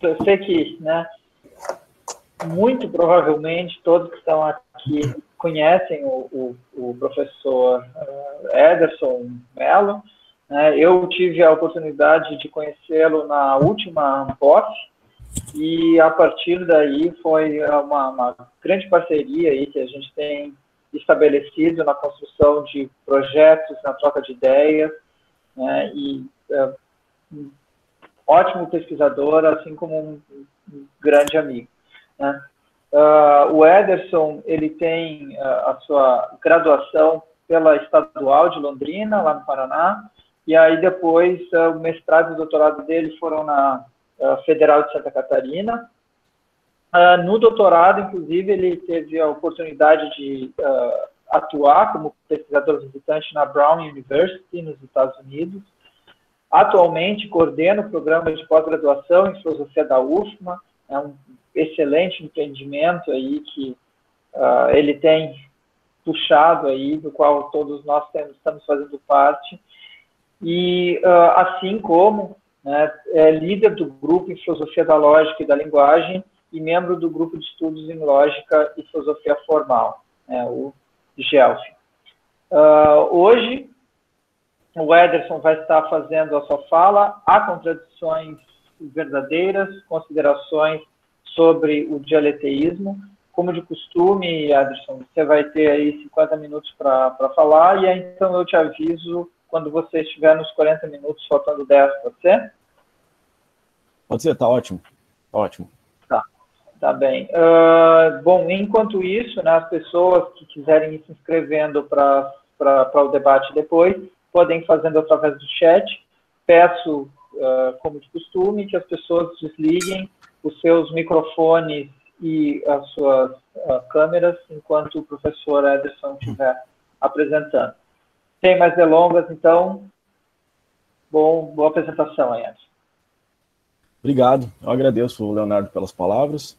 eu sei que, né, muito provavelmente todos que estão aqui conhecem o professor Ederson Mello, né? Eu tive a oportunidade de conhecê-lo na última Ampof, e a partir daí foi uma grande parceria aí que a gente tem estabelecido na construção de projetos, na troca de ideias, né? E um ótimo pesquisador, assim como um grande amigo, né? O Ederson, ele tem a sua graduação pela Estadual de Londrina, lá no Paraná, e aí depois o mestrado e o doutorado dele foram na Federal de Santa Catarina. No doutorado, inclusive, ele teve a oportunidade de atuar como pesquisador visitante na Brown University, nos Estados Unidos. Atualmente, coordena o programa de pós-graduação em filosofia da UFMA, é um excelente empreendimento aí que ele tem puxado aí, do qual todos nós estamos fazendo parte, e assim como, né, é líder do grupo em filosofia da lógica e da linguagem e membro do grupo de estudos em lógica e filosofia formal, né, o GELF. Hoje, o Ederson vai estar fazendo a sua fala, há contradições verdadeiras, considerações sobre o dialeteísmo. Como de costume, Ederson, você vai ter aí 50 minutos para falar, e aí, então eu te aviso quando você estiver nos 40 minutos, faltando 10, pode ser? Pode ser, tá ótimo. Tá ótimo. Tá bem. Bom, enquanto isso, né, as pessoas que quiserem ir se inscrevendo para o debate depois, podem ir fazendo através do chat. Peço, como de costume, que as pessoas desliguem os seus microfones e as suas câmeras enquanto o professor Ederson estiver apresentando. Sem mais delongas, então, boa apresentação aí, Ederson. Obrigado. Eu agradeço, Leonardo, pelas palavras.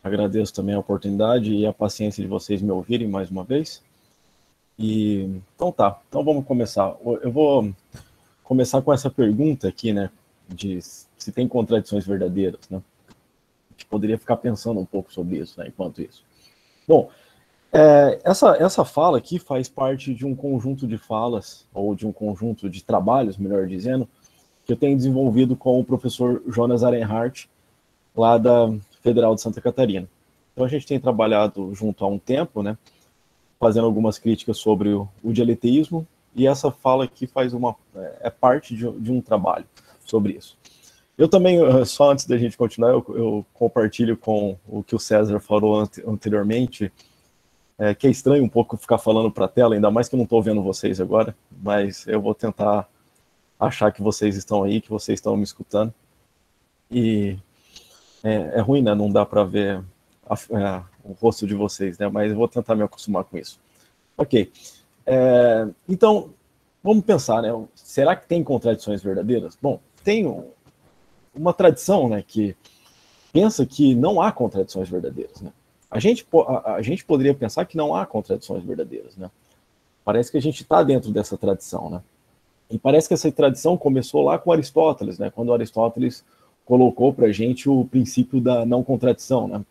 Agradeço também a oportunidade e a paciência de vocês me ouvirem mais uma vez. Então então vamos começar. Eu vou começar com essa pergunta aqui, né, de se tem contradições verdadeiras, né? A gente poderia ficar pensando um pouco sobre isso, né, enquanto isso. Bom, essa fala aqui faz parte de um conjunto de falas, ou de um conjunto de trabalhos, melhor dizendo, que eu tenho desenvolvido com o professor Jonas Arenhart, lá da Federal de Santa Catarina. Então a gente tem trabalhado junto há um tempo, né, fazendo algumas críticas sobre o dialeteísmo, e essa fala aqui é parte de um trabalho sobre isso. Eu também, só antes da gente continuar, eu compartilho com o que o César falou anteriormente, que é estranho um pouco ficar falando para a tela, ainda mais que eu não estou vendo vocês agora, mas eu vou tentar achar que vocês estão aí, que vocês estão me escutando. E é ruim, né? Não dá para ver o rosto de vocês, né? Mas eu vou tentar me acostumar com isso. Ok. Então, vamos pensar, né? Será que tem contradições verdadeiras? Bom, tem uma tradição, né, que pensa que não há contradições verdadeiras, né? A gente poderia pensar que não há contradições verdadeiras, né? Parece que a gente está dentro dessa tradição, né? E parece que essa tradição começou lá com Aristóteles, né? Quando Aristóteles colocou para a gente o princípio da não contradição, né?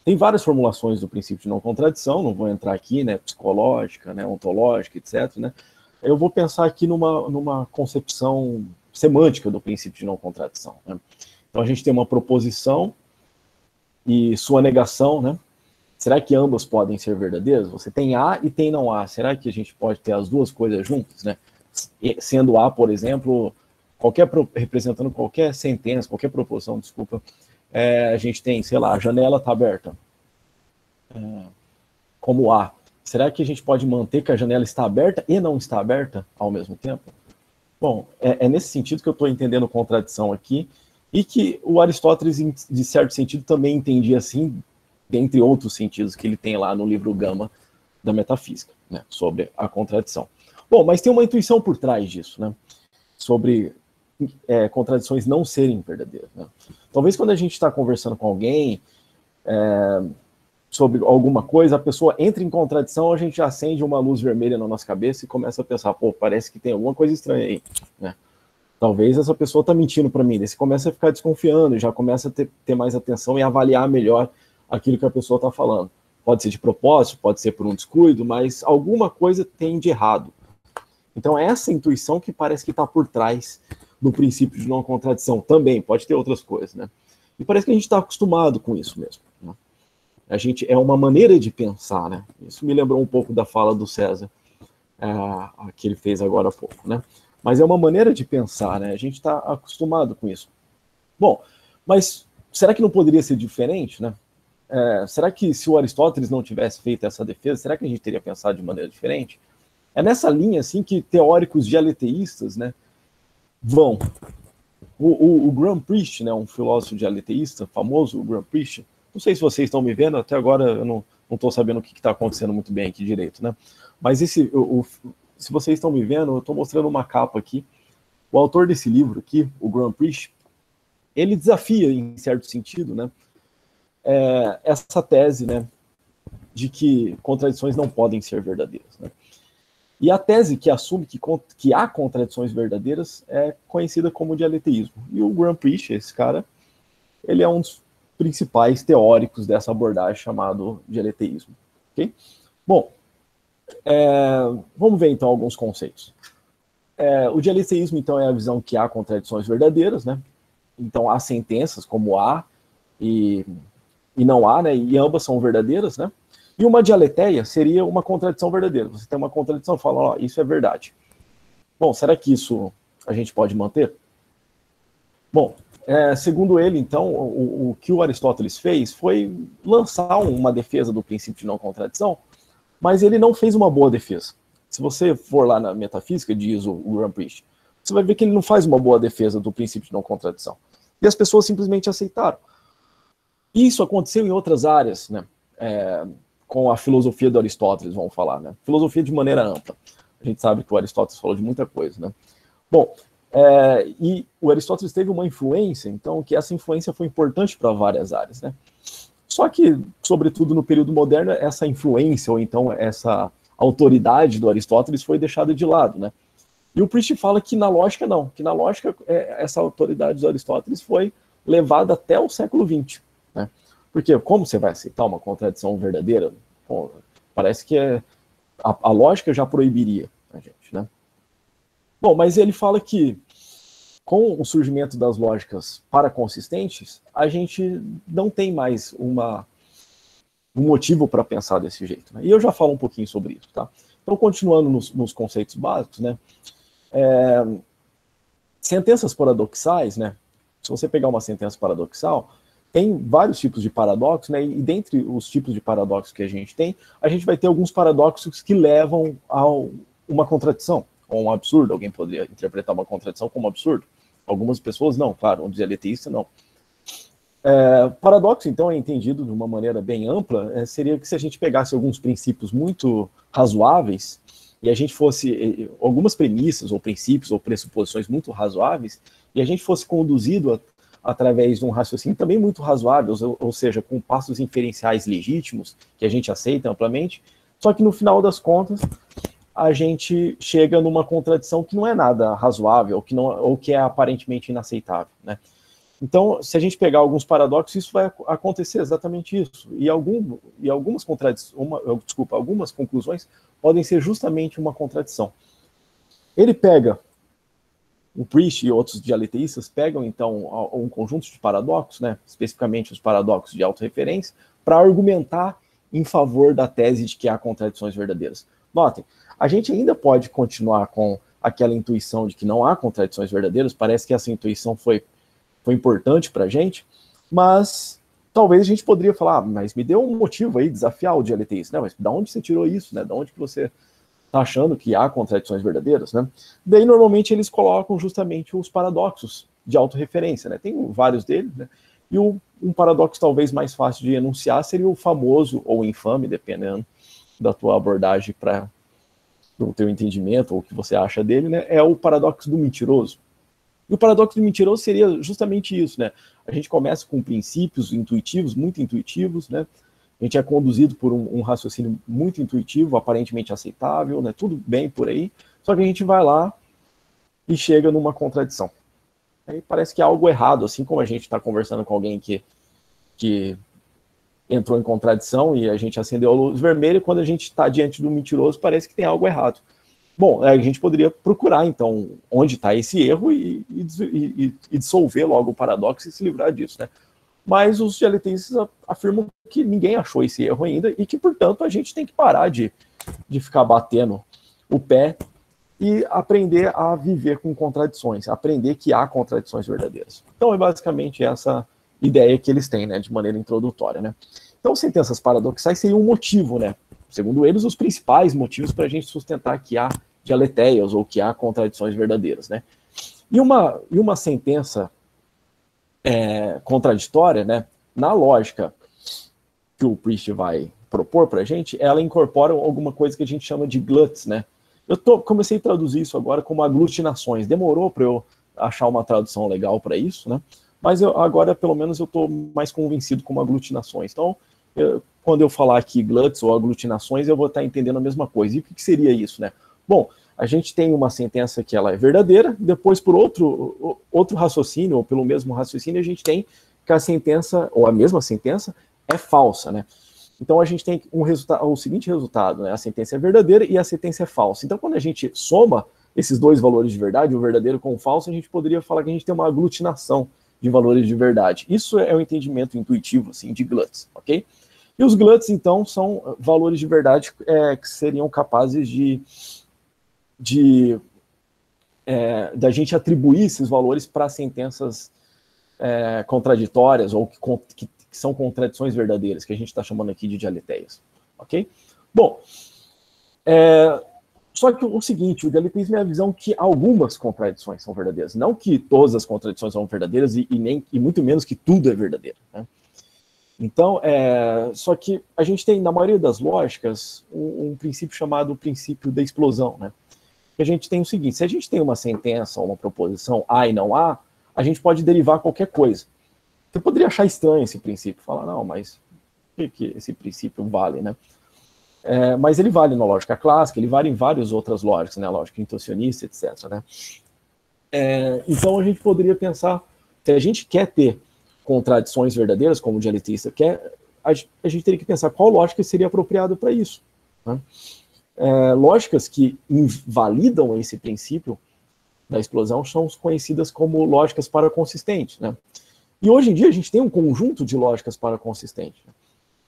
Tem várias formulações do princípio de não contradição, não vou entrar aqui, né? Psicológica, né? Ontológica, etc., né? Eu vou pensar aqui numa concepção semântica do princípio de não contradição, né? Então a gente tem uma proposição e sua negação, né? Será que ambas podem ser verdadeiras? Você tem A e tem não A. Será que a gente pode ter as duas coisas juntas, né? Sendo A, por exemplo, representando qualquer sentença, qualquer proposição, desculpa, a gente tem, sei lá, a janela está aberta, como A. Será que a gente pode manter que a janela está aberta e não está aberta ao mesmo tempo? Bom, é nesse sentido que eu estou entendendo contradição aqui, e que o Aristóteles, de certo sentido, também entendia assim, dentre outros sentidos que ele tem lá no livro Gama da Metafísica, né, sobre a contradição. Bom, mas tem uma intuição por trás disso, né, sobre contradições não serem verdadeiras, né. Talvez quando a gente está conversando com alguém sobre alguma coisa, a pessoa entra em contradição, a gente acende uma luz vermelha na nossa cabeça e começa a pensar, pô, parece que tem alguma coisa estranha aí, né. talvez essa pessoa está mentindo para mim. Daí você começa a ficar desconfiando, já começa a ter mais atenção e avaliar melhor aquilo que a pessoa está falando. Pode ser de propósito, pode ser por um descuido, mas alguma coisa tem de errado. Então, é essa intuição que parece que está por trás do princípio de não contradição. Também, pode ter outras coisas, né? E parece que a gente está acostumado com isso mesmo, né? É uma maneira de pensar, né? Isso me lembrou um pouco da fala do César, que ele fez agora há pouco, né? Mas é uma maneira de pensar, né? A gente está acostumado com isso. Bom, mas será que não poderia ser diferente, né? Será que se o Aristóteles não tivesse feito essa defesa, será que a gente teria pensado de maneira diferente? É nessa linha, assim, que teóricos dialeteístas, né, vão. O Graham Priest, né, um filósofo dialeteísta famoso, o Graham Priest, não sei se vocês estão me vendo, até agora eu não estou sabendo o que está acontecendo muito bem aqui direito, né? Mas se vocês estão me vendo, eu estou mostrando uma capa aqui. O autor desse livro aqui, o Graham Priest, ele desafia, em certo sentido, né, essa tese, né, de que contradições não podem ser verdadeiras, né? E a tese que assume que há contradições verdadeiras é conhecida como dialeteísmo. E o Graham Priest, esse cara, ele é um dos principais teóricos dessa abordagem chamado dialeteísmo. Okay? Bom, vamos ver então alguns conceitos. O dialeteísmo, então, é a visão que há contradições verdadeiras, né? Então, há sentenças como há e não há, né? E ambas são verdadeiras, né? E uma dialeteia seria uma contradição verdadeira. Você tem uma contradição e fala, ó, isso é verdade. Bom, será que isso a gente pode manter? Bom, segundo ele, então, o que o Aristóteles fez foi lançar uma defesa do princípio de não contradição, mas ele não fez uma boa defesa. Se você for lá na metafísica, diz o Graham Priest, você vai ver que ele não faz uma boa defesa do princípio de não contradição. E as pessoas simplesmente aceitaram. Isso aconteceu em outras áreas, né? Com a filosofia do Aristóteles, vamos falar, né? Filosofia de maneira ampla. A gente sabe que o Aristóteles falou de muita coisa, né? Bom, e o Aristóteles teve uma influência, então, que essa influência foi importante para várias áreas, né? Só que, sobretudo no período moderno, essa influência, ou então essa autoridade do Aristóteles foi deixada de lado, né? E o Priest fala que na lógica não, que na lógica essa autoridade do Aristóteles foi levada até o século XX, né? Porque como você vai aceitar uma contradição verdadeira? Bom, parece que a lógica já proibiria a gente, né? Bom, mas ele fala que com o surgimento das lógicas paraconsistentes, a gente não tem mais um motivo para pensar desse jeito, né? E eu já falo um pouquinho sobre isso, tá? Então, continuando nos conceitos básicos, né? Sentenças paradoxais, né? Se você pegar uma sentença paradoxal, tem vários tipos de paradoxos, né? E dentre os tipos de paradoxos que a gente tem, a gente vai ter alguns paradoxos que levam a uma contradição, ou um absurdo. Alguém poderia interpretar uma contradição como um absurdo. Algumas pessoas não, claro, um dialeteísta não. Paradoxo, então, é entendido de uma maneira bem ampla, seria que se a gente pegasse alguns princípios muito razoáveis, e a gente fosse, algumas premissas, ou princípios, ou pressuposições muito razoáveis, e a gente fosse conduzido através de um raciocínio também muito razoável, ou seja, com passos inferenciais legítimos, que a gente aceita amplamente, só que no final das contas, a gente chega numa contradição que não é nada razoável, ou que é aparentemente inaceitável, né? Então, se a gente pegar alguns paradoxos, isso vai acontecer exatamente isso. E algumas conclusões podem ser justamente uma contradição. Ele pega, o Priest e outros dialeteístas pegam, então, um conjunto de paradoxos, né, especificamente os paradoxos de autorreferência, para argumentar em favor da tese de que há contradições verdadeiras. Notem, a gente ainda pode continuar com aquela intuição de que não há contradições verdadeiras, parece que essa intuição foi importante para a gente, mas talvez a gente poderia falar, mas me deu um motivo aí, desafiar o dialeteísta, né? Mas da onde você tirou isso, né? Da onde que você está achando que há contradições verdadeiras, né? Daí, normalmente, eles colocam justamente os paradoxos de autorreferência, né? Tem vários deles, né? E um paradoxo talvez mais fácil de enunciar seria o famoso, ou infame, dependendo da tua abordagem para o teu entendimento, ou o que você acha dele, né? É o paradoxo do mentiroso. E o paradoxo do mentiroso seria justamente isso, né? A gente começa com princípios intuitivos, muito intuitivos, né? A gente é conduzido por um raciocínio muito intuitivo, aparentemente aceitável, né? Tudo bem por aí. Só que a gente vai lá e chega numa contradição. Aí parece que há algo errado, assim como a gente está conversando com alguém que entrou em contradição e a gente acendeu a luz vermelha, e quando a gente está diante do mentiroso, parece que tem algo errado. Bom, a gente poderia procurar, então, onde está esse erro e dissolver logo o paradoxo e se livrar disso, né? Mas os dialetistas afirmam que ninguém achou esse erro ainda e que, portanto, a gente tem que parar de ficar batendo o pé e aprender a viver com contradições, aprender que há contradições verdadeiras. Então, é basicamente essa ideia que eles têm, né, de maneira introdutória, né? Então, sentenças paradoxais seriam um motivo, né? Segundo eles, os principais motivos para a gente sustentar que há dialeteias ou que há contradições verdadeiras, né? E uma sentença contraditória, né? Na lógica que o Priest vai propor para a gente, ela incorpora alguma coisa que a gente chama de gluts, né? Comecei a traduzir isso agora como aglutinações. Demorou para eu achar uma tradução legal para isso, né? Mas agora, pelo menos, eu estou mais convencido como aglutinações. Então, quando eu falar aqui gluts ou aglutinações, eu vou estar entendendo a mesma coisa. E o que seria isso, né? Bom, a gente tem uma sentença que ela é verdadeira, depois por outro raciocínio, ou pelo mesmo raciocínio, a gente tem que a sentença, ou a mesma sentença, é falsa, né? Então a gente tem o seguinte resultado, né? A sentença é verdadeira e a sentença é falsa. Então quando a gente soma esses dois valores de verdade, o verdadeiro com o falso, a gente poderia falar que a gente tem uma aglutinação de valores de verdade. Isso é o entendimento intuitivo, assim, de gluts, ok? E os gluts, então, são valores de verdade que seriam capazes da gente atribuir esses valores para sentenças contraditórias ou que são contradições verdadeiras, que a gente está chamando aqui de dialeteias, ok? Bom, só que o seguinte, o dialetismo é a visão que algumas contradições são verdadeiras, não que todas as contradições são verdadeiras e muito menos que tudo é verdadeiro, né? Então, só que a gente tem, na maioria das lógicas, um princípio chamado princípio da explosão, né? Que a gente tem o seguinte, se a gente tem uma sentença ou uma proposição A e não A, a gente pode derivar qualquer coisa. Você poderia achar estranho esse princípio, falar, não, mas o que esse princípio vale, né? Mas ele vale na lógica clássica, ele vale em várias outras lógicas, né? Lógica intuicionista, etc., né? Então a gente poderia pensar, se a gente quer ter contradições verdadeiras, como o dialetista quer, a gente teria que pensar qual lógica seria apropriada para isso, né? Lógicas que invalidam esse princípio da explosão são conhecidas como lógicas paraconsistentes, né? E hoje em dia a gente tem um conjunto de lógicas paraconsistentes.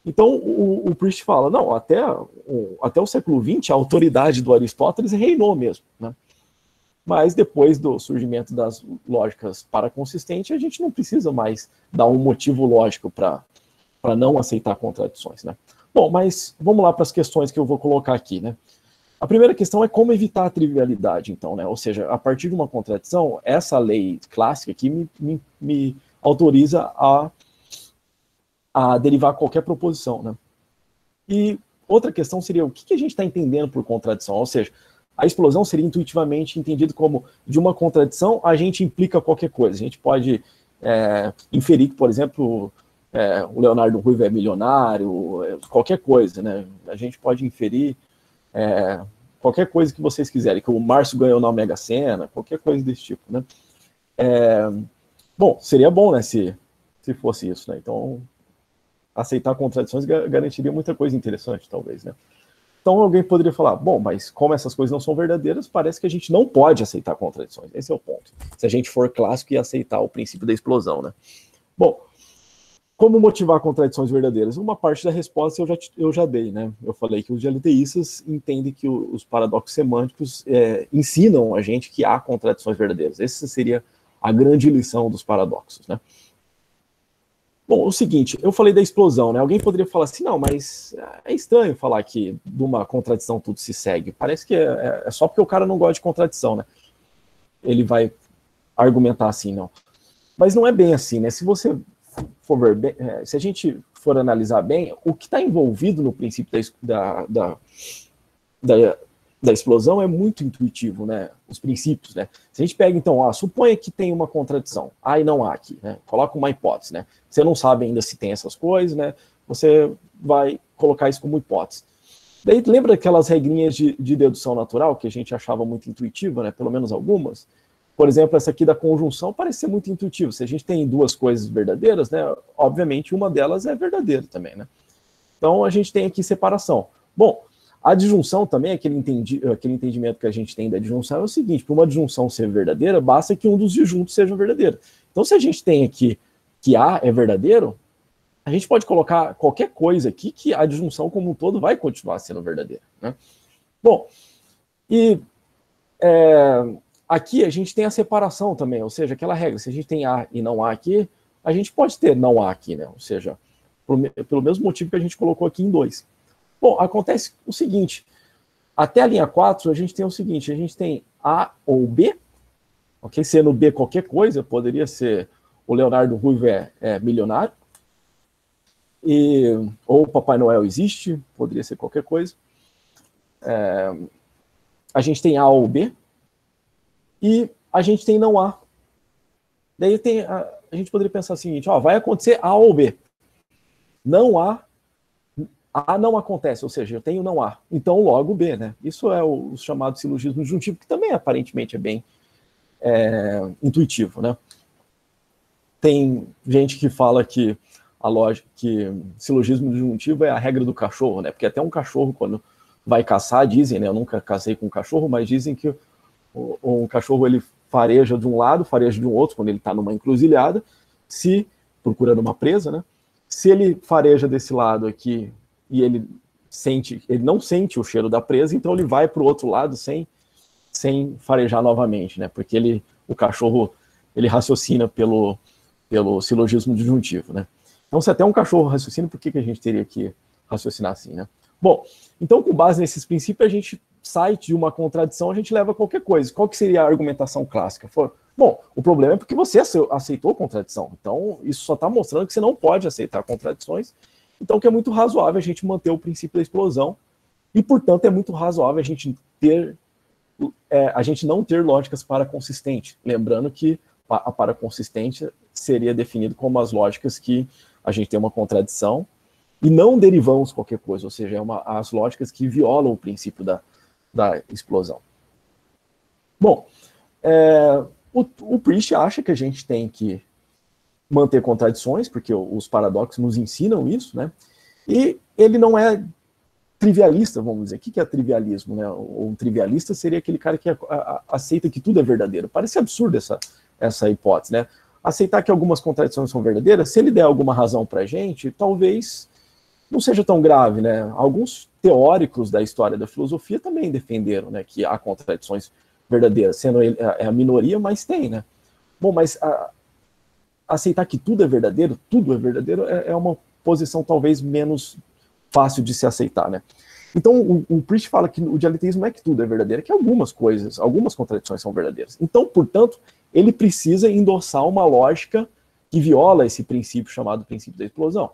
Então o Priest fala, não, até o século XX a autoridade do Aristóteles reinou mesmo, né? Mas depois do surgimento das lógicas paraconsistentes, a gente não precisa mais dar um motivo lógico para não aceitar contradições, né? Bom, mas vamos lá para as questões que eu vou colocar aqui, né? A primeira questão é como evitar a trivialidade, então, né? Ou seja, a partir de uma contradição, essa lei clássica aqui me autoriza a derivar qualquer proposição, né? E outra questão seria o que a gente está entendendo por contradição, ou seja, a explosão seria intuitivamente entendido como de uma contradição a gente implica qualquer coisa. A gente pode inferir que, por exemplo, o Leonardo Ruivo é milionário, qualquer coisa, né? A gente pode inferir qualquer coisa que vocês quiserem, que o Márcio ganhou na Mega Sena, qualquer coisa desse tipo, né? Bom, seria bom, né, se fosse isso, né? Então, aceitar contradições garantiria muita coisa interessante, talvez, né? Então, alguém poderia falar, bom, mas como essas coisas não são verdadeiras, parece que a gente não pode aceitar contradições. Esse é o ponto. Se a gente for clássico e aceitar o princípio da explosão, né? Bom, como motivar contradições verdadeiras? Uma parte da resposta eu já dei, né? Eu falei que os dialeteístas entendem que os paradoxos semânticos ensinam a gente que há contradições verdadeiras. Essa seria a grande lição dos paradoxos, né? Bom, o seguinte, eu falei da explosão, né? Alguém poderia falar assim, não, mas é estranho falar que de uma contradição tudo se segue. Parece que é só porque o cara não gosta de contradição, né? Ele vai argumentar assim, não. Mas não é bem assim, né? Se você for ver bem, se a gente for analisar bem, o que está envolvido no princípio da explosão é muito intuitivo, né? Os princípios, né? Se a gente pega, então, suponha que tem uma contradição, A e não há aqui, né? Coloca uma hipótese, né? Você não sabe ainda se tem essas coisas, né? Você vai colocar isso como hipótese. Daí, lembra aquelas regrinhas de dedução natural que a gente achava muito intuitiva, né? Pelo menos algumas? Por exemplo, essa aqui da conjunção parece ser muito intuitivo. Se a gente tem duas coisas verdadeiras, né, obviamente uma delas é verdadeira também, né? Então a gente tem aqui separação. Bom, a disjunção também, aquele entendimento que a gente tem da disjunção é o seguinte: para uma disjunção ser verdadeira, basta que um dos disjuntos seja verdadeiro. Então se a gente tem aqui que A é verdadeiro, a gente pode colocar qualquer coisa aqui que a disjunção como um todo vai continuar sendo verdadeira, né? Bom, e aqui a gente tem a separação também, ou seja, aquela regra, se a gente tem A e não A aqui, a gente pode ter não A aqui, né? Ou seja, pelo mesmo motivo que a gente colocou aqui em 2. Bom, acontece o seguinte, até a linha 4 a gente tem o seguinte, a gente tem A ou B, ok? Sendo B qualquer coisa, poderia ser o Leonardo Ruivo é milionário, ou o Papai Noel existe, poderia ser qualquer coisa. A gente tem A ou B, e a gente tem não A. Daí a gente poderia pensar o seguinte, ó, vai acontecer A ou B. Não A não acontece, ou seja, eu tenho não A. Então logo B, né? Isso é o chamado silogismo disjuntivo, que também aparentemente é bem intuitivo, né? Tem gente que fala que que silogismo disjuntivo é a regra do cachorro, né? Porque até um cachorro, quando vai caçar, dizem, né? Eu nunca casei com um cachorro, mas dizem que um cachorro ele fareja de um lado, fareja de um outro, quando ele está numa encruzilhada, procurando uma presa, né? Se ele fareja desse lado aqui e ele não sente o cheiro da presa, então ele vai para o outro lado sem farejar novamente, né? Porque o cachorro ele raciocina pelo silogismo disjuntivo, né? Então, se até um cachorro raciocina, por que a gente teria que raciocinar assim, né? Bom, então, com base nesses princípios, a gente sai de uma contradição, a gente leva qualquer coisa. Qual que seria a argumentação clássica? Bom, o problema é porque você aceitou contradição. Então, isso só está mostrando que você não pode aceitar contradições. Então, que é muito razoável a gente manter o princípio da explosão. E, portanto, é muito razoável a gente não ter lógicas paraconsistentes. Lembrando que a paraconsistente seria definido como as lógicas que a gente tem uma contradição e não derivamos qualquer coisa, ou seja, as lógicas que violam o princípio da explosão. Bom, o Priest acha que a gente tem que manter contradições, porque os paradoxos nos ensinam isso, né? E ele não é trivialista, vamos dizer. O que é trivialismo, né? Um trivialista seria aquele cara que aceita que tudo é verdadeiro. Parece absurdo essa hipótese, né? Aceitar que algumas contradições são verdadeiras, se ele der alguma razão para a gente, talvez não seja tão grave, né? Alguns teóricos da história da filosofia também defenderam, né, que há contradições verdadeiras, sendo a minoria, mas tem, né? Bom, mas aceitar que tudo é verdadeiro é uma posição talvez menos fácil de se aceitar, né? Então, o Priest fala que o dialetismo não é que tudo é verdadeiro, é que algumas contradições são verdadeiras. Então, portanto, ele precisa endossar uma lógica que viola esse princípio chamado princípio da explosão.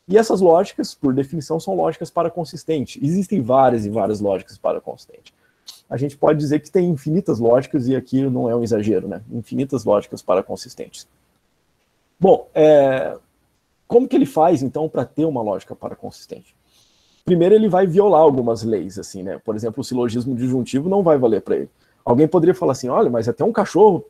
E essas lógicas, por definição, são lógicas paraconsistentes. Existem várias e várias lógicas paraconsistentes. A gente pode dizer que tem infinitas lógicas, e aqui não é um exagero, né? Infinitas lógicas paraconsistentes. Bom, como que ele faz, então, para ter uma lógica paraconsistente? Primeiro, ele vai violar algumas leis, assim, né? Por exemplo, o silogismo disjuntivo não vai valer para ele. Alguém poderia falar assim, olha, mas até um cachorro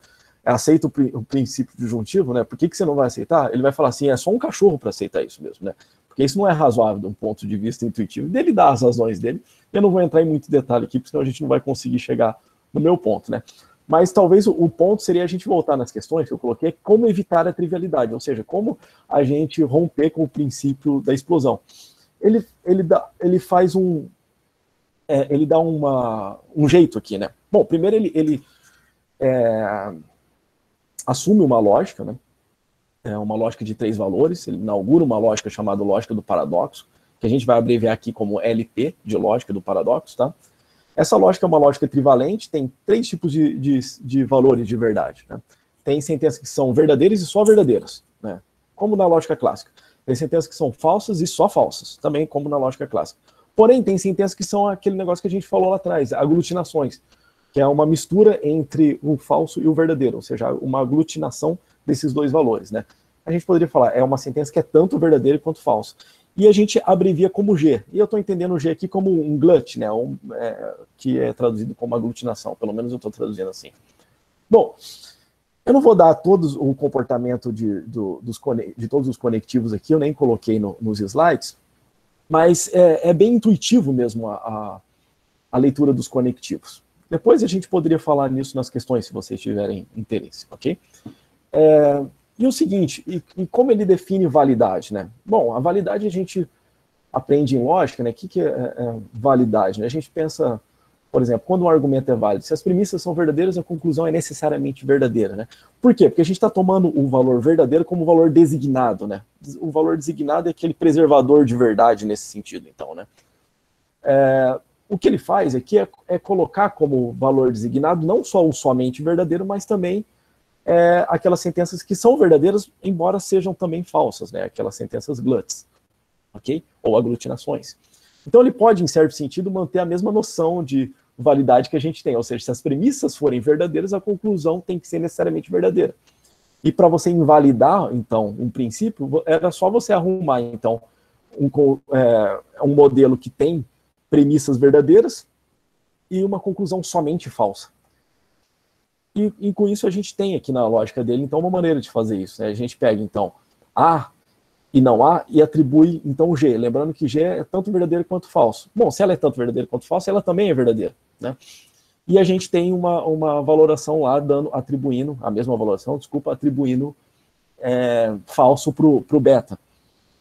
aceita o princípio disjuntivo, né? Por que você não vai aceitar? Ele vai falar assim, é só um cachorro para aceitar isso mesmo, né? Porque isso não é razoável de um ponto de vista intuitivo. Dele dá as razões dele. Eu não vou entrar em muito detalhe aqui, porque senão a gente não vai conseguir chegar no meu ponto, né? Mas talvez o ponto seria a gente voltar nas questões que eu coloquei, como evitar a trivialidade, ou seja, como a gente romper com o princípio da explosão. Ele faz ele dá um jeito aqui, né? Bom, primeiro ele assume uma lógica, né? Uma lógica de 3 valores, ele inaugura uma lógica chamada lógica do paradoxo, que a gente vai abreviar aqui como LP, de lógica do paradoxo, tá? Essa lógica é uma lógica trivalente, tem 3 tipos de valores de verdade, né? Tem sentenças que são verdadeiras e só verdadeiras, né? Como na lógica clássica. Tem sentenças que são falsas e só falsas, também como na lógica clássica. Porém, tem sentenças que são aquele negócio que a gente falou lá atrás, aglutinações, que é uma mistura entre o falso e o verdadeiro, ou seja, uma aglutinação desses 2 valores, né? A gente poderia falar, é uma sentença que é tanto verdadeira quanto falsa. E a gente abrevia como G. E eu estou entendendo o G aqui como um glut, né? Que é traduzido como aglutinação, pelo menos eu estou traduzindo assim. Bom, eu não vou dar todos o comportamento de todos os conectivos aqui, eu nem coloquei nos slides, mas é bem intuitivo mesmo a leitura dos conectivos. Depois a gente poderia falar nisso nas questões, se vocês tiverem interesse, ok? E o seguinte, e como ele define validade, né? Bom, a validade a gente aprende em lógica, né? O que é validade? Né? A gente pensa, por exemplo, quando um argumento é válido, se as premissas são verdadeiras, a conclusão é necessariamente verdadeira, né? Por quê? Porque a gente está tomando o valor verdadeiro como valor designado, né? O valor designado é aquele preservador de verdade nesse sentido, então, né? O que ele faz aqui é colocar como valor designado não só o somente verdadeiro, mas também aquelas sentenças que são verdadeiras, embora sejam também falsas, né? Aquelas sentenças gluts, ok? Ou aglutinações. Então ele pode, em certo sentido, manter a mesma noção de validade que a gente tem, ou seja, se as premissas forem verdadeiras, a conclusão tem que ser necessariamente verdadeira. E para você invalidar, então, um princípio, era só você arrumar, então, um modelo que tem premissas verdadeiras e uma conclusão somente falsa. E com isso a gente tem aqui na lógica dele, então, uma maneira de fazer isso, né? A gente pega, então, A e não A, e atribui, então, G. Lembrando que G é tanto verdadeiro quanto falso. Bom, se ela é tanto verdadeira quanto falsa, ela também é verdadeira, né? E a gente tem uma valoração lá, atribuindo, a mesma valoração, desculpa, atribuindo falso para o beta.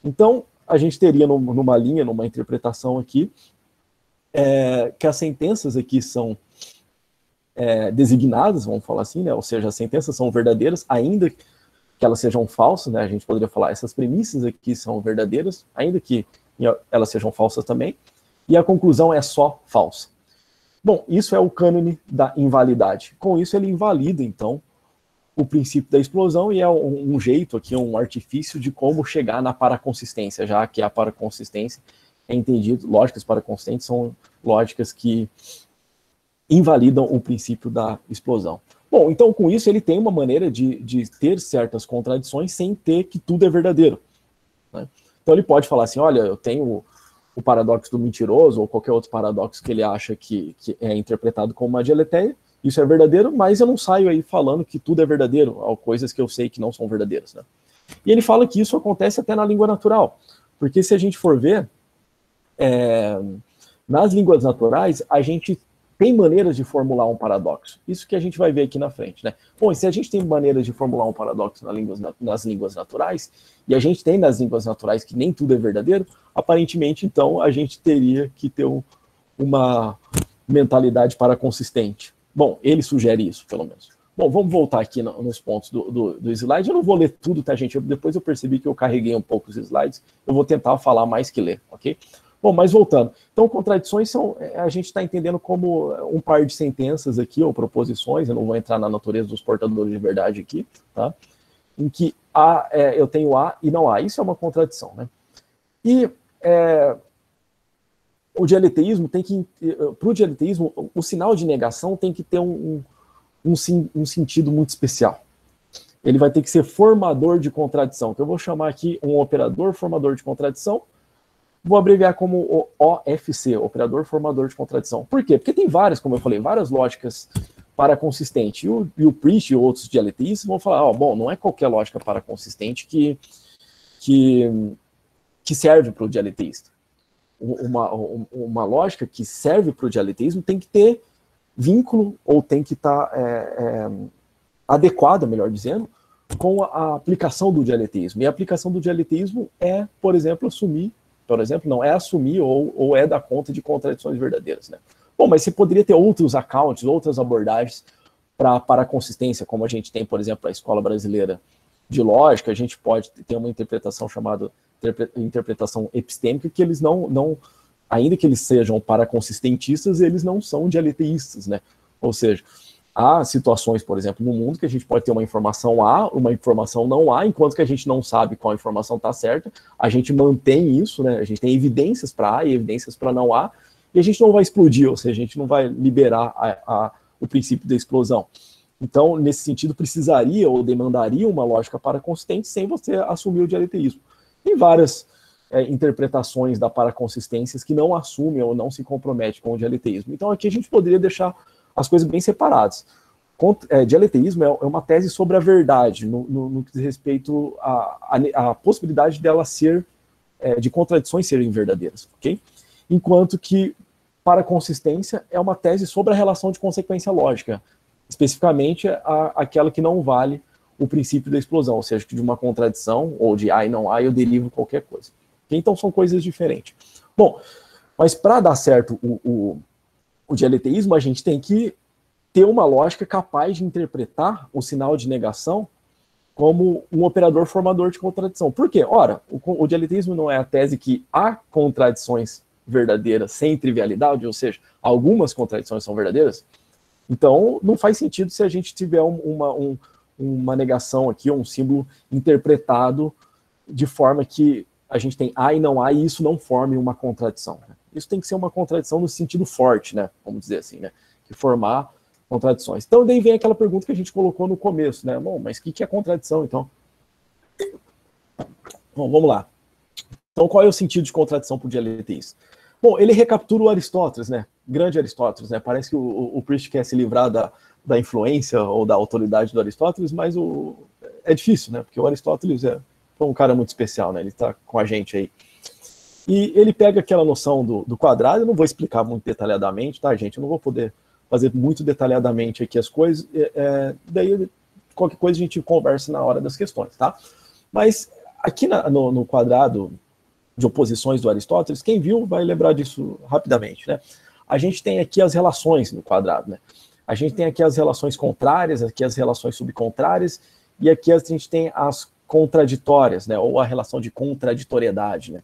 Então, a gente teria numa linha, numa interpretação aqui, que as sentenças aqui são designadas, vamos falar assim, né? Ou seja, as sentenças são verdadeiras, ainda que elas sejam falsas, né? A gente poderia falar, essas premissas aqui são verdadeiras, ainda que elas sejam falsas também, e a conclusão é só falsa. Bom, isso é o cânone da invalidade. Com isso ele invalida, então, o princípio da explosão, e é um jeito aqui, um artifício de como chegar na paraconsistência, já que a paraconsistência é entendido, lógicas paraconsistentes são lógicas que invalidam o princípio da explosão. Bom, então com isso ele tem uma maneira de ter certas contradições sem ter que tudo é verdadeiro, né? Então ele pode falar assim, olha, eu tenho o paradoxo do mentiroso ou qualquer outro paradoxo que ele acha que é interpretado como uma dialeteia, isso é verdadeiro, mas eu não saio aí falando que tudo é verdadeiro, há coisas que eu sei que não são verdadeiras, né? E ele fala que isso acontece até na língua natural, porque se a gente for ver, nas línguas naturais, a gente tem maneiras de formular um paradoxo. Isso que a gente vai ver aqui na frente, né? Bom, e se a gente tem maneiras de formular um paradoxo nas línguas naturais, e a gente tem nas línguas naturais que nem tudo é verdadeiro, aparentemente, então, a gente teria que ter uma mentalidade paraconsistente. Bom, ele sugere isso, pelo menos. Bom, vamos voltar aqui nos pontos do slide. Eu não vou ler tudo, tá, gente? Depois eu percebi que eu carreguei um pouco os slides. Eu vou tentar falar mais que ler, ok? Bom, mas voltando. Então, contradições são, a gente está entendendo como um par de sentenças aqui, ou proposições, eu não vou entrar na natureza dos portadores de verdade aqui, tá? Em que eu tenho A e não A. Isso é uma contradição, né? E o dialeteísmo tem que, para o dialeteísmo, o sinal de negação tem que ter um sentido muito especial. Ele vai ter que ser formador de contradição, que eu vou chamar aqui um operador formador de contradição. Vou abreviar como o OFC, operador formador de contradição. Por quê? Porque tem várias, como eu falei, várias lógicas paraconsistentes. E o Priest e outros dialeteístas vão falar, bom, não é qualquer lógica paraconsistente que serve para o dialeteísta. Uma lógica que serve para o dialeteísmo tem que ter vínculo, ou tem que estar adequada, melhor dizendo, com a aplicação do dialeteísmo. E a aplicação do dialeteísmo é, por exemplo, assumir ou é dar conta de contradições verdadeiras, né? Bom, mas você poderia ter outros accounts, outras abordagens para a consistência, como a gente tem, por exemplo, a Escola Brasileira de Lógica. A gente pode ter uma interpretação chamada interpretação epistêmica, que eles não ainda que eles sejam paraconsistentistas, eles não são dialeteístas, né? Ou seja, há situações, por exemplo, no mundo que a gente pode ter uma informação A, uma informação não A, enquanto que a gente não sabe qual informação está certa, a gente mantém isso, né? A gente tem evidências para A e evidências para não A, e a gente não vai explodir, ou seja, a gente não vai liberar o princípio da explosão. Então, nesse sentido, precisaria ou demandaria uma lógica paraconsistente sem você assumir o dialeteísmo. Tem várias interpretações da paraconsistências que não assumem ou não se comprometem com o dialeteísmo. Então, aqui a gente poderia deixar as coisas bem separadas. dialeteísmo é uma tese sobre a verdade, no que diz respeito à possibilidade dela ser, de contradições serem verdadeiras, ok? Enquanto que, para a consistência, é uma tese sobre a relação de consequência lógica, especificamente aquela que não vale o princípio da explosão, ou seja, que de uma contradição, ou de há e não há, eu derivo qualquer coisa. Okay? Então, são coisas diferentes. Bom, mas para dar certo o dialeteísmo, a gente tem que ter uma lógica capaz de interpretar o sinal de negação como um operador formador de contradição. Por quê? Ora, o dialeteísmo não é a tese que há contradições verdadeiras sem trivialidade, ou seja, algumas contradições são verdadeiras. Então, não faz sentido se a gente tiver uma negação aqui, um símbolo interpretado de forma que a gente tem há e não há, e isso não forme uma contradição. Né? Isso tem que ser uma contradição no sentido forte, né? Vamos dizer assim, né? Que formar contradições. Então, daí vem aquela pergunta que a gente colocou no começo, né? Bom, mas o que é contradição, então? Bom, vamos lá. Então, qual é o sentido de contradição para o dialeteísmo? Bom, ele recaptura o Aristóteles, né? Grande Aristóteles, né? Parece que o Priest quer se livrar da influência ou da autoridade do Aristóteles, mas é difícil, né? Porque o Aristóteles foi um cara muito especial, né? Ele está com a gente aí. E ele pega aquela noção do quadrado, eu não vou explicar muito detalhadamente, tá, gente? Eu não vou poder fazer muito detalhadamente aqui as coisas, daí qualquer coisa a gente conversa na hora das questões, tá? Mas aqui no quadrado de oposições do Aristóteles, quem viu vai lembrar disso rapidamente, né? A gente tem aqui as relações no quadrado, né? A gente tem aqui as relações contrárias, aqui as relações subcontrárias, e aqui a gente tem as contraditórias, né? Ou a relação de contraditoriedade, né?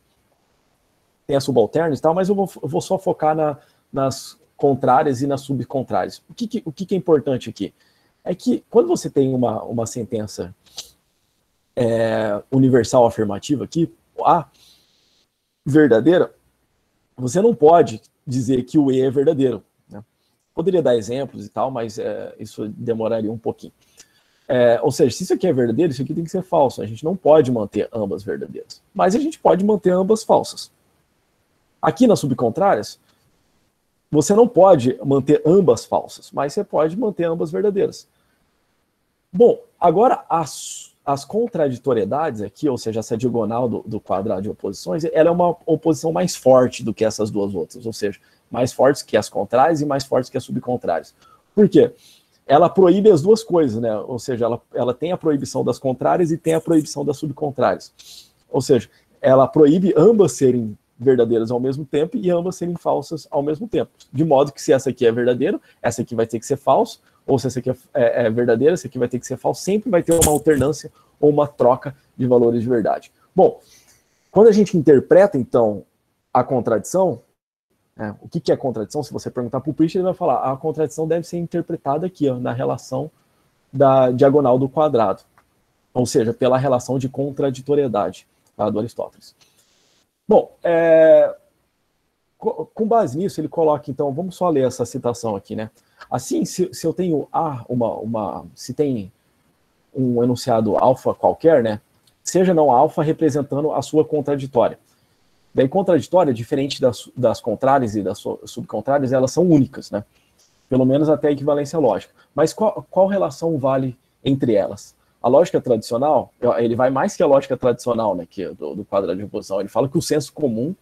Tem as subalternas e tal, mas eu vou só focar nas contrárias e nas subcontrárias. O que é importante aqui? É que quando você tem uma sentença universal afirmativa aqui, A, verdadeira, você não pode dizer que o E é verdadeiro. Né? Poderia dar exemplos e tal, mas isso demoraria um pouquinho. Ou seja, se isso aqui é verdadeiro, isso aqui tem que ser falso. A gente não pode manter ambas verdadeiras. Mas a gente pode manter ambas falsas. Aqui nas subcontrárias, você não pode manter ambas falsas, mas você pode manter ambas verdadeiras. Bom, agora as contraditoriedades aqui, ou seja, essa diagonal do quadrado de oposições, ela é uma oposição mais forte do que essas duas outras, ou seja, mais fortes que as contrárias e mais fortes que as subcontrárias. Por quê? Ela proíbe as duas coisas, né? Ou seja, ela tem a proibição das contrárias e tem a proibição das subcontrárias. Ou seja, ela proíbe ambas serem verdadeiras ao mesmo tempo e ambas serem falsas ao mesmo tempo. De modo que se essa aqui é verdadeira, essa aqui vai ter que ser falsa, ou se essa aqui é verdadeira, essa aqui vai ter que ser falsa, sempre vai ter uma alternância ou uma troca de valores de verdade. Bom, quando a gente interpreta, então, a contradição, o que é contradição? Se você perguntar para o Priest, ele vai falar, a contradição deve ser interpretada aqui, ó, na relação da diagonal do quadrado, ou seja, pela relação de contraditoriedade, tá, do Aristóteles. Bom, com base nisso, ele coloca, então, vamos só ler essa citação aqui, né? Assim, se eu tenho se tem um enunciado alfa qualquer, né? Seja não alfa representando a sua contraditória. Daí, contraditória, diferente das contrárias e das subcontrárias, elas são únicas, né? Pelo menos até a equivalência lógica. Mas qual relação vale entre elas? A lógica tradicional, ele vai mais que a lógica tradicional, né, que é do quadrado de oposição. Ele fala que o senso comum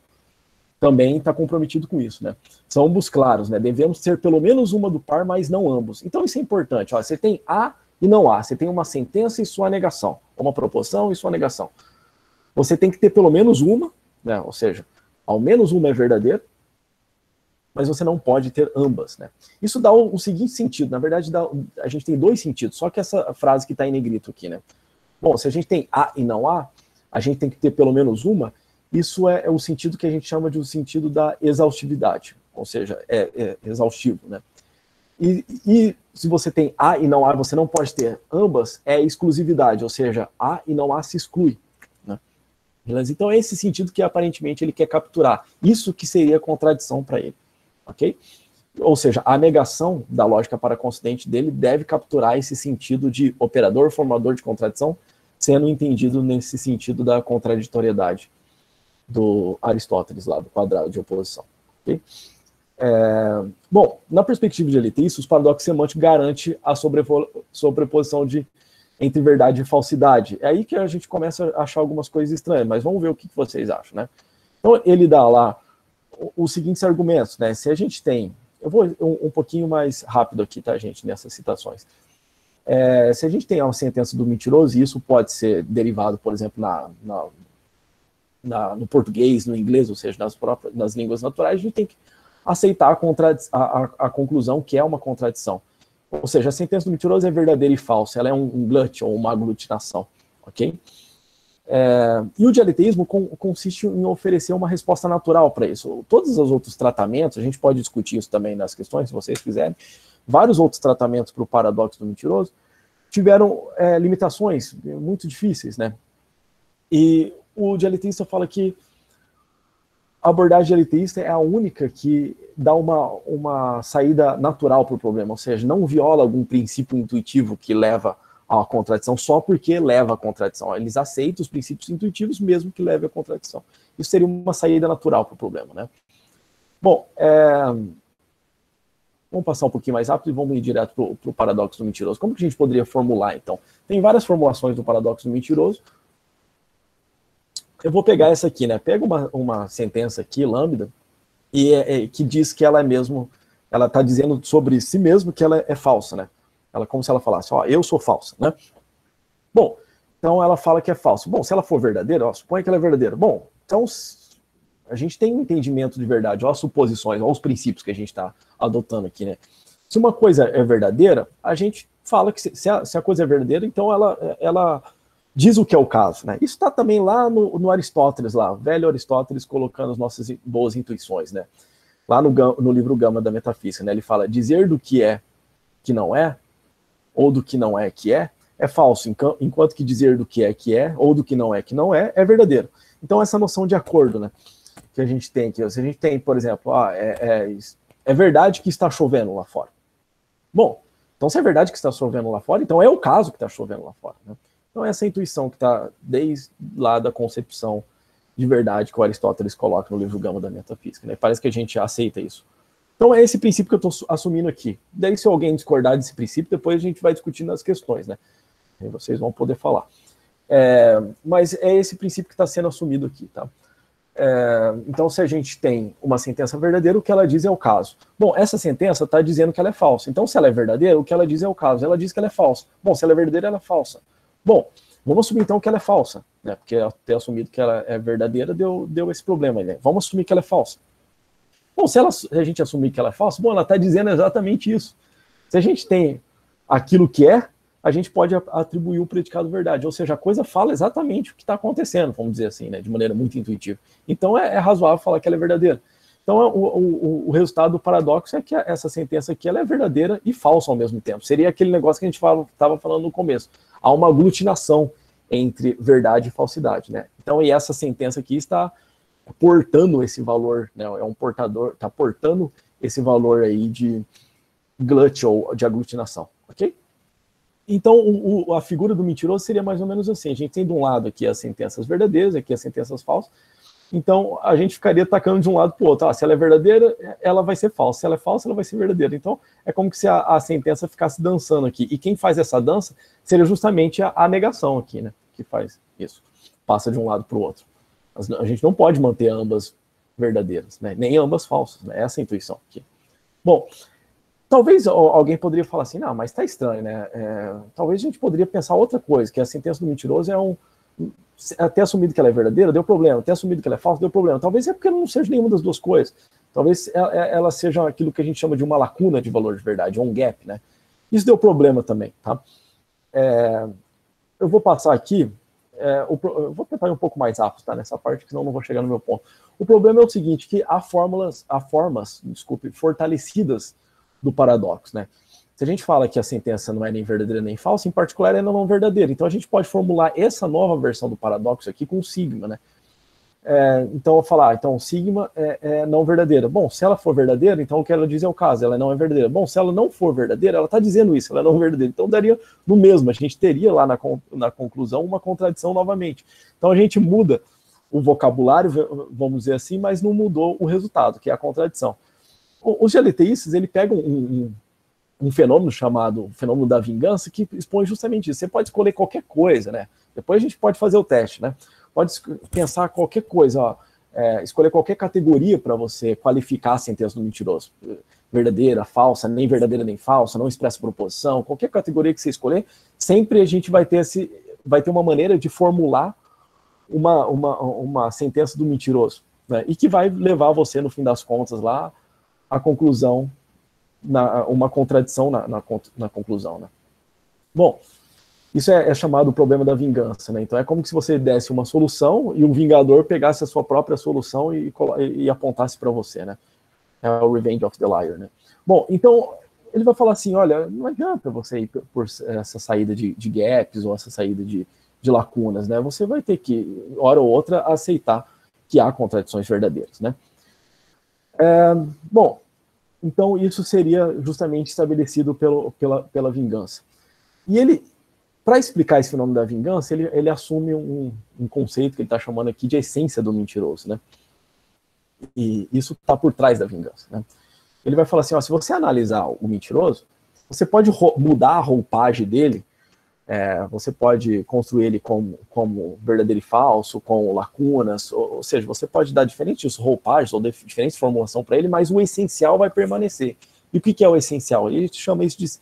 também está comprometido com isso, né? São ambos claros, né? Devemos ter pelo menos uma do par, mas não ambos. Então isso é importante. Ó, você tem A e não A. Você tem uma sentença e sua negação. Uma proposição e sua negação. Você tem que ter pelo menos uma, né? Ou seja, ao menos uma é verdadeira, mas você não pode ter ambas, né? Isso dá o seguinte sentido. Na verdade, a gente tem dois sentidos. Só que essa frase que está em negrito aqui, né? Bom, se a gente tem A e não A, a gente tem que ter pelo menos uma. Isso é o sentido que a gente chama de o sentido da exaustividade, ou seja, é exaustivo, né? E se você tem A e não A, você não pode ter ambas, é exclusividade, ou seja, A e não A se exclui, né? Então é esse sentido que aparentemente ele quer capturar. Isso que seria contradição para ele, ok? Ou seja, a negação da lógica paraconsistente dele deve capturar esse sentido de operador formador de contradição, sendo entendido nesse sentido da contraditoriedade do Aristóteles lá, do quadrado de oposição. Okay? Bom, na perspectiva dialeteísta, os paradoxos semânticos garantem a sobreposição entre verdade e falsidade. É aí que a gente começa a achar algumas coisas estranhas, mas vamos ver o que vocês acham, né? Então, ele dá lá os seguintes argumentos, né? Se a gente tem... Eu vou um pouquinho mais rápido aqui, tá, gente, nessas citações. Se a gente tem uma sentença do mentiroso, e isso pode ser derivado, por exemplo, no português, no inglês, ou seja, nas línguas naturais, a gente tem que aceitar a conclusão que é uma contradição. Ou seja, a sentença do mentiroso é verdadeira e falsa, ela é um glut ou uma aglutinação, ok? E o dialeteísmo consiste em oferecer uma resposta natural para isso. Todos os outros tratamentos, a gente pode discutir isso também nas questões, se vocês quiserem, vários outros tratamentos para o paradoxo do mentiroso tiveram limitações muito difíceis, né? E o dialeteísta fala que a abordagem dialeteísta é a única que dá uma saída natural para o problema, ou seja, não viola algum princípio intuitivo que leva a contradição só porque leva à contradição. Eles aceitam os princípios intuitivos mesmo que leve à contradição. Isso seria uma saída natural para o problema, né? Bom, vamos passar um pouquinho mais rápido e vamos ir direto para o paradoxo do mentiroso. Como que a gente poderia formular, então? Tem várias formulações do paradoxo do mentiroso. Eu vou pegar essa aqui, né? Pega uma sentença aqui, lambda, que diz que ela está dizendo sobre si mesmo que ela é falsa, né? Ela, como se ela falasse, ó, eu sou falsa, né? Bom, então ela fala que é falsa. Bom, se ela for verdadeira, ó, suponha que ela é verdadeira. Bom, então a gente tem um entendimento de verdade, ó, as suposições, ó, os princípios que a gente está adotando aqui, né? Se uma coisa é verdadeira, a gente fala que se a coisa é verdadeira, então ela diz o que é o caso, né? Isso está também lá no Aristóteles, lá, velho Aristóteles colocando as nossas boas intuições, né? Lá no livro Gama da Metafísica, né? Ele fala, dizer do que é que não é, ou do que não é que é falso, enquanto que dizer do que é, ou do que não é é verdadeiro. Então essa noção de acordo, né? Que a gente tem aqui, se a gente tem, por exemplo, é verdade que está chovendo lá fora. Bom, então se é verdade que está chovendo lá fora, então é o caso que está chovendo lá fora, né? Então essa intuição que está desde lá da concepção de verdade que o Aristóteles coloca no livro Gama da Metafísica, né? Parece que a gente aceita isso. Então é esse princípio que eu estou assumindo aqui. Daí se alguém discordar desse princípio, depois a gente vai discutindo as questões, né? Aí vocês vão poder falar. Mas é esse princípio que está sendo assumido aqui, tá? Então se a gente tem uma sentença verdadeira, o que ela diz é o caso. Bom, essa sentença está dizendo que ela é falsa. Então se ela é verdadeira, o que ela diz é o caso. Ela diz que ela é falsa. Bom, se ela é verdadeira, ela é falsa. Bom, vamos assumir então que ela é falsa, né? Porque ter assumido que ela é verdadeira deu esse problema aí, né? Vamos assumir que ela é falsa. Bom, se a gente assumir que ela é falsa, bom, ela está dizendo exatamente isso. Se a gente tem aquilo que a gente pode atribuir o predicado verdade, ou seja, a coisa fala exatamente o que está acontecendo, vamos dizer assim, né? De maneira muito intuitiva. Então é razoável falar que ela é verdadeira. Então o resultado do paradoxo é que essa sentença aqui ela é verdadeira e falsa ao mesmo tempo. Seria aquele negócio que a gente estava falando no começo. Há uma aglutinação entre verdade e falsidade, né? Então, e essa sentença aqui está portando esse valor, né? É um portador, está portando esse valor aí de glut ou de aglutinação, ok? Então, a figura do mentiroso seria mais ou menos assim. A gente tem de um lado aqui as sentenças verdadeiras, aqui as sentenças falsas. Então, a gente ficaria atacando de um lado para o outro. Se ela é verdadeira, ela vai ser falsa. Se ela é falsa, ela vai ser verdadeira. Então, é como se a sentença ficasse dançando aqui. E quem faz essa dança seria justamente a negação aqui, né? Que faz isso. Passa de um lado para o outro. A gente não pode manter ambas verdadeiras, né? Nem ambas falsas, né? Essa é a intuição aqui. Bom, talvez alguém poderia falar assim, não, mas está estranho, né? Talvez a gente poderia pensar outra coisa, que a sentença do mentiroso até assumido que ela é verdadeira, deu problema. Até assumido que ela é falsa, deu problema. Talvez é porque não seja nenhuma das duas coisas. Talvez ela seja aquilo que a gente chama de uma lacuna de valor de verdade, ou um gap, né? Isso deu problema também, tá? Eu vou passar aqui, eu vou tentar ir um pouco mais rápido, tá? Nessa parte, senão não vou chegar no meu ponto. O problema é o seguinte, que há formas, fortalecidas do paradoxo, né? Se a gente fala que a sentença não é nem verdadeira nem falsa, em particular ela não é verdadeira. Então a gente pode formular essa nova versão do paradoxo aqui com sigma, né? Então eu vou falar, então sigma é não verdadeira. Bom, se ela for verdadeira, então o que ela diz é o caso, ela não é verdadeira. Bom, se ela não for verdadeira, ela está dizendo isso, ela não é verdadeira. Então daria no mesmo, a gente teria lá na conclusão uma contradição novamente. Então a gente muda o vocabulário, vamos dizer assim, mas não mudou o resultado, que é a contradição. os GLTistas, ele pega um fenômeno chamado fenômeno da vingança, que expõe justamente isso. Você pode escolher qualquer coisa, né? Depois a gente pode fazer o teste, né? Pode pensar qualquer coisa, ó, escolher qualquer categoria para você qualificar a sentença do mentiroso. Verdadeira, falsa, nem verdadeira nem falsa, não expressa proposição, qualquer categoria que você escolher, sempre a gente vai ter uma maneira de formular uma sentença do mentiroso, né? E que vai levar você, no fim das contas, lá à conclusão, uma contradição na conclusão, né? Bom, isso é chamado o problema da vingança, né? Então é como se você desse uma solução e um vingador pegasse a sua própria solução e apontasse para você, né? É o Revenge of the Liar, né? Bom, então ele vai falar assim, olha, não adianta você ir por essa saída de gaps ou essa saída de lacunas, né? Você vai ter que, hora ou outra, aceitar que há contradições verdadeiras, né? Bom, então isso seria justamente estabelecido pela vingança. E ele, para explicar esse fenômeno da vingança, ele assume um conceito que ele está chamando aqui de essência do mentiroso, né? E isso está por trás da vingança, né? Ele vai falar assim, ó, se você analisar o mentiroso, você pode mudar a roupagem dele, você pode construir ele como verdadeiro e falso, com lacunas, ou seja, você pode dar diferentes roupagens ou diferentes formulações para ele, mas o essencial vai permanecer. E o que é o essencial? Ele chama isso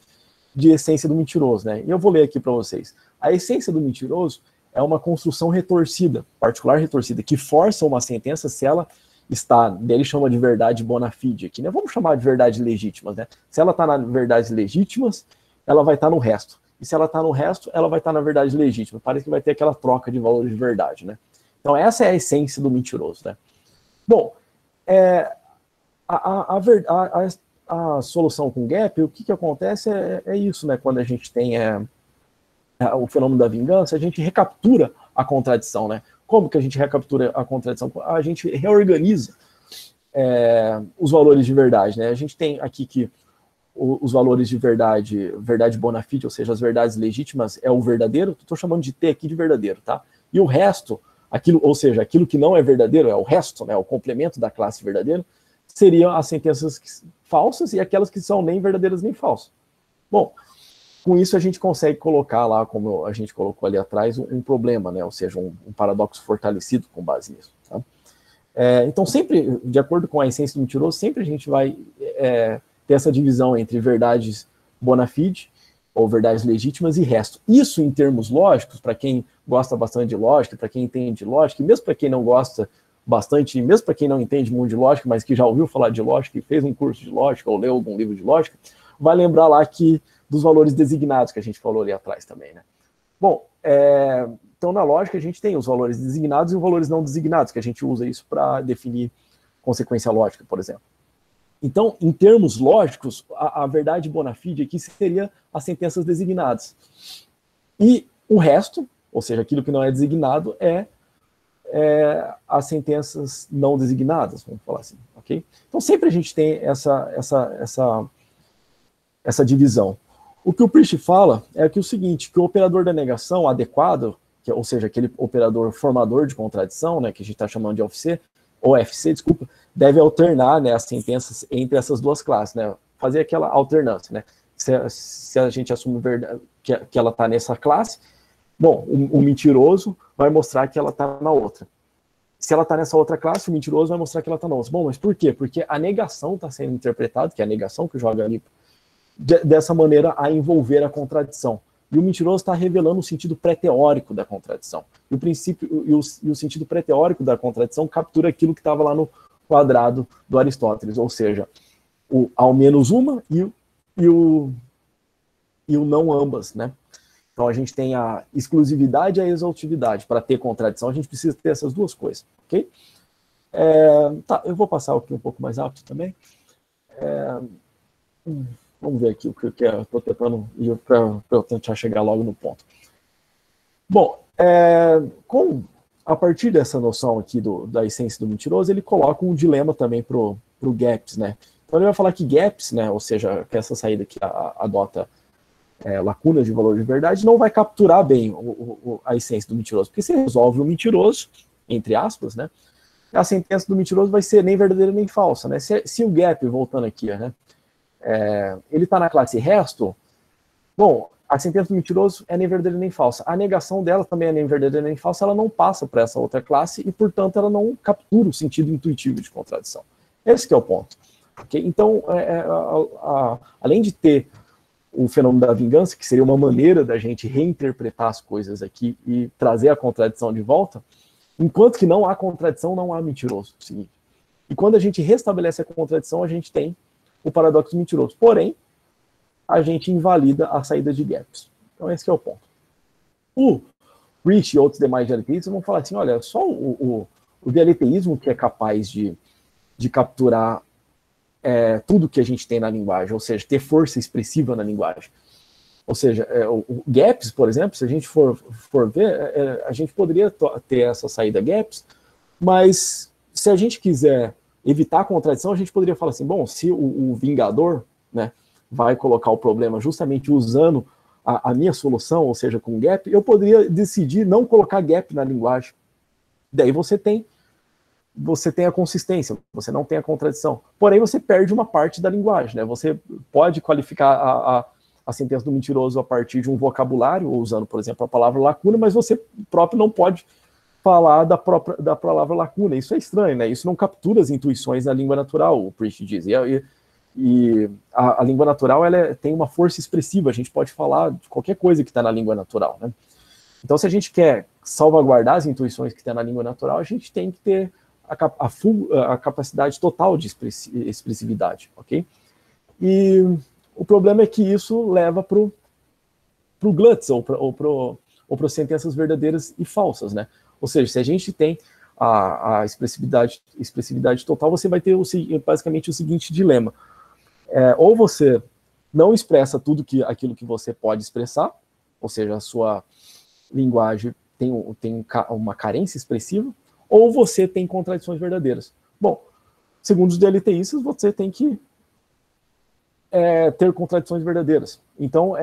de essência do mentiroso, né? E eu vou ler aqui para vocês. A essência do mentiroso é uma construção retorcida, particular retorcida, que força uma sentença se ela está, ele chama de verdade bona fide aqui, né? Vamos chamar de verdades legítimas, né? Se ela está nas verdades legítimas, ela vai estar no resto. E se ela está no resto, ela vai estar na verdade legítima. Parece que vai ter aquela troca de valores de verdade, né? Então essa é a essência do mentiroso, né? Bom, a solução com gap, o que acontece é isso, né? Quando a gente tem o fenômeno da vingança, a gente recaptura a contradição, né? Como que a gente recaptura a contradição? A gente reorganiza os valores de verdade, né? A gente tem aqui que os valores de verdade bona fide, ou seja, as verdades legítimas, é o verdadeiro, estou chamando de T aqui de verdadeiro, tá? E o resto, ou seja, aquilo que não é verdadeiro, é o resto, né? O complemento da classe verdadeiro, seriam as sentenças falsas e aquelas que são nem verdadeiras nem falsas. Bom, com isso a gente consegue colocar lá, como a gente colocou ali atrás, um problema, né? Ou seja, um paradoxo fortalecido com base nisso. Tá? Então sempre, de acordo com a essência do mentiroso, sempre a gente vai ter essa divisão entre verdades bona fide, ou verdades legítimas, e resto. Isso, em termos lógicos, para quem gosta bastante de lógica, para quem entende de lógica, e mesmo para quem não gosta bastante, mesmo para quem não entende muito de lógica, mas que já ouviu falar de lógica e fez um curso de lógica, ou leu algum livro de lógica, vai lembrar lá dos valores designados que a gente falou ali atrás também, né? Bom, então na lógica a gente tem os valores designados e os valores não designados, que a gente usa isso para definir consequência lógica, por exemplo. Então, em termos lógicos, a verdade bona fide aqui seria as sentenças designadas. E o resto, ou seja, aquilo que não é designado, as sentenças não designadas, vamos falar assim, ok? Então sempre a gente tem essa divisão. O que o Priest fala é que o seguinte, que o operador da negação adequado, ou seja, aquele operador formador de contradição, né, que a gente está chamando de OFC, desculpa, deve alternar, né, as sentenças entre essas duas classes, né, fazer aquela alternância, né, se a gente assume que ela está nessa classe, bom, o mentiroso vai mostrar que ela está na outra. Se ela está nessa outra classe, o mentiroso vai mostrar que ela está na outra. Bom, mas por quê? Porque a negação está sendo interpretada, que é a negação que joga ali, dessa maneira a envolver a contradição. E o mentiroso está revelando o sentido pré-teórico da contradição. E o princípio e o sentido pré-teórico da contradição captura aquilo que estava lá no quadrado do Aristóteles, ou seja, o ao menos uma e o não ambas, né? Então a gente tem a exclusividade e a exautividade. Para ter contradição, a gente precisa ter essas duas coisas, ok? Tá, eu vou passar aqui um pouco mais rápido também. Vamos ver aqui o que eu estou tentando ir para eu tentar chegar logo no ponto. Bom, a partir dessa noção aqui da essência do mentiroso, ele coloca um dilema também para o GAPS, né? Então ele vai falar que GAPS, né, ou seja, que essa saída que adota lacunas de valor de verdade, não vai capturar bem a essência do mentiroso, porque você resolve o mentiroso, entre aspas, né? a sentença do mentiroso vai ser nem verdadeira nem falsa, né? Se o gap, voltando aqui, né, ele está na classe resto, bom, a sentença do mentiroso é nem verdadeira nem falsa. A negação dela também é nem verdadeira nem falsa, ela não passa para essa outra classe e, portanto, ela não captura o sentido intuitivo de contradição. Esse que é o ponto. Okay? Então, além de ter o fenômeno da vingança, que seria uma maneira da gente reinterpretar as coisas aqui e trazer a contradição de volta, enquanto que não há contradição, não há mentiroso. Seguinte. E quando a gente restabelece a contradição, a gente tem o paradoxo mentiroso. Porém, a gente invalida a saída de gaps. Então esse que é o ponto. O Rich e outros demais dialeteístas vão falar assim, olha, só o dialeteísmo que é capaz de capturar tudo que a gente tem na linguagem, ou seja, ter força expressiva na linguagem. Ou seja, o gaps, por exemplo, se a gente for ver, a gente poderia ter essa saída gaps, mas se a gente quiser evitar a contradição, a gente poderia falar assim, bom, se o Vingador, né, vai colocar o problema justamente usando a minha solução, ou seja, com gap, eu poderia decidir não colocar gap na linguagem. Daí você tem a consistência, você não tem a contradição. Porém, você perde uma parte da linguagem, né? Você pode qualificar a sentença do mentiroso a partir de um vocabulário, ou usando, por exemplo, a palavra lacuna, mas você próprio não pode falar da palavra lacuna. Isso é estranho, né? Isso não captura as intuições da língua natural, o Priest diz. E a língua natural ela tem uma força expressiva, a gente pode falar de qualquer coisa que está na língua natural, né? Então, se a gente quer salvaguardar as intuições que está na língua natural, a gente tem que ter a capacidade total de expressividade, ok? E o problema é que isso leva para o Glutz, ou para sentenças verdadeiras e falsas, né? Ou seja, se a gente tem a expressividade total, você vai ter basicamente o seguinte dilema. Ou você não expressa tudo aquilo que você pode expressar, ou seja, a sua linguagem tem uma carência expressiva, ou você tem contradições verdadeiras. Bom, segundo os dialeteístas, você tem que ter contradições verdadeiras. Então,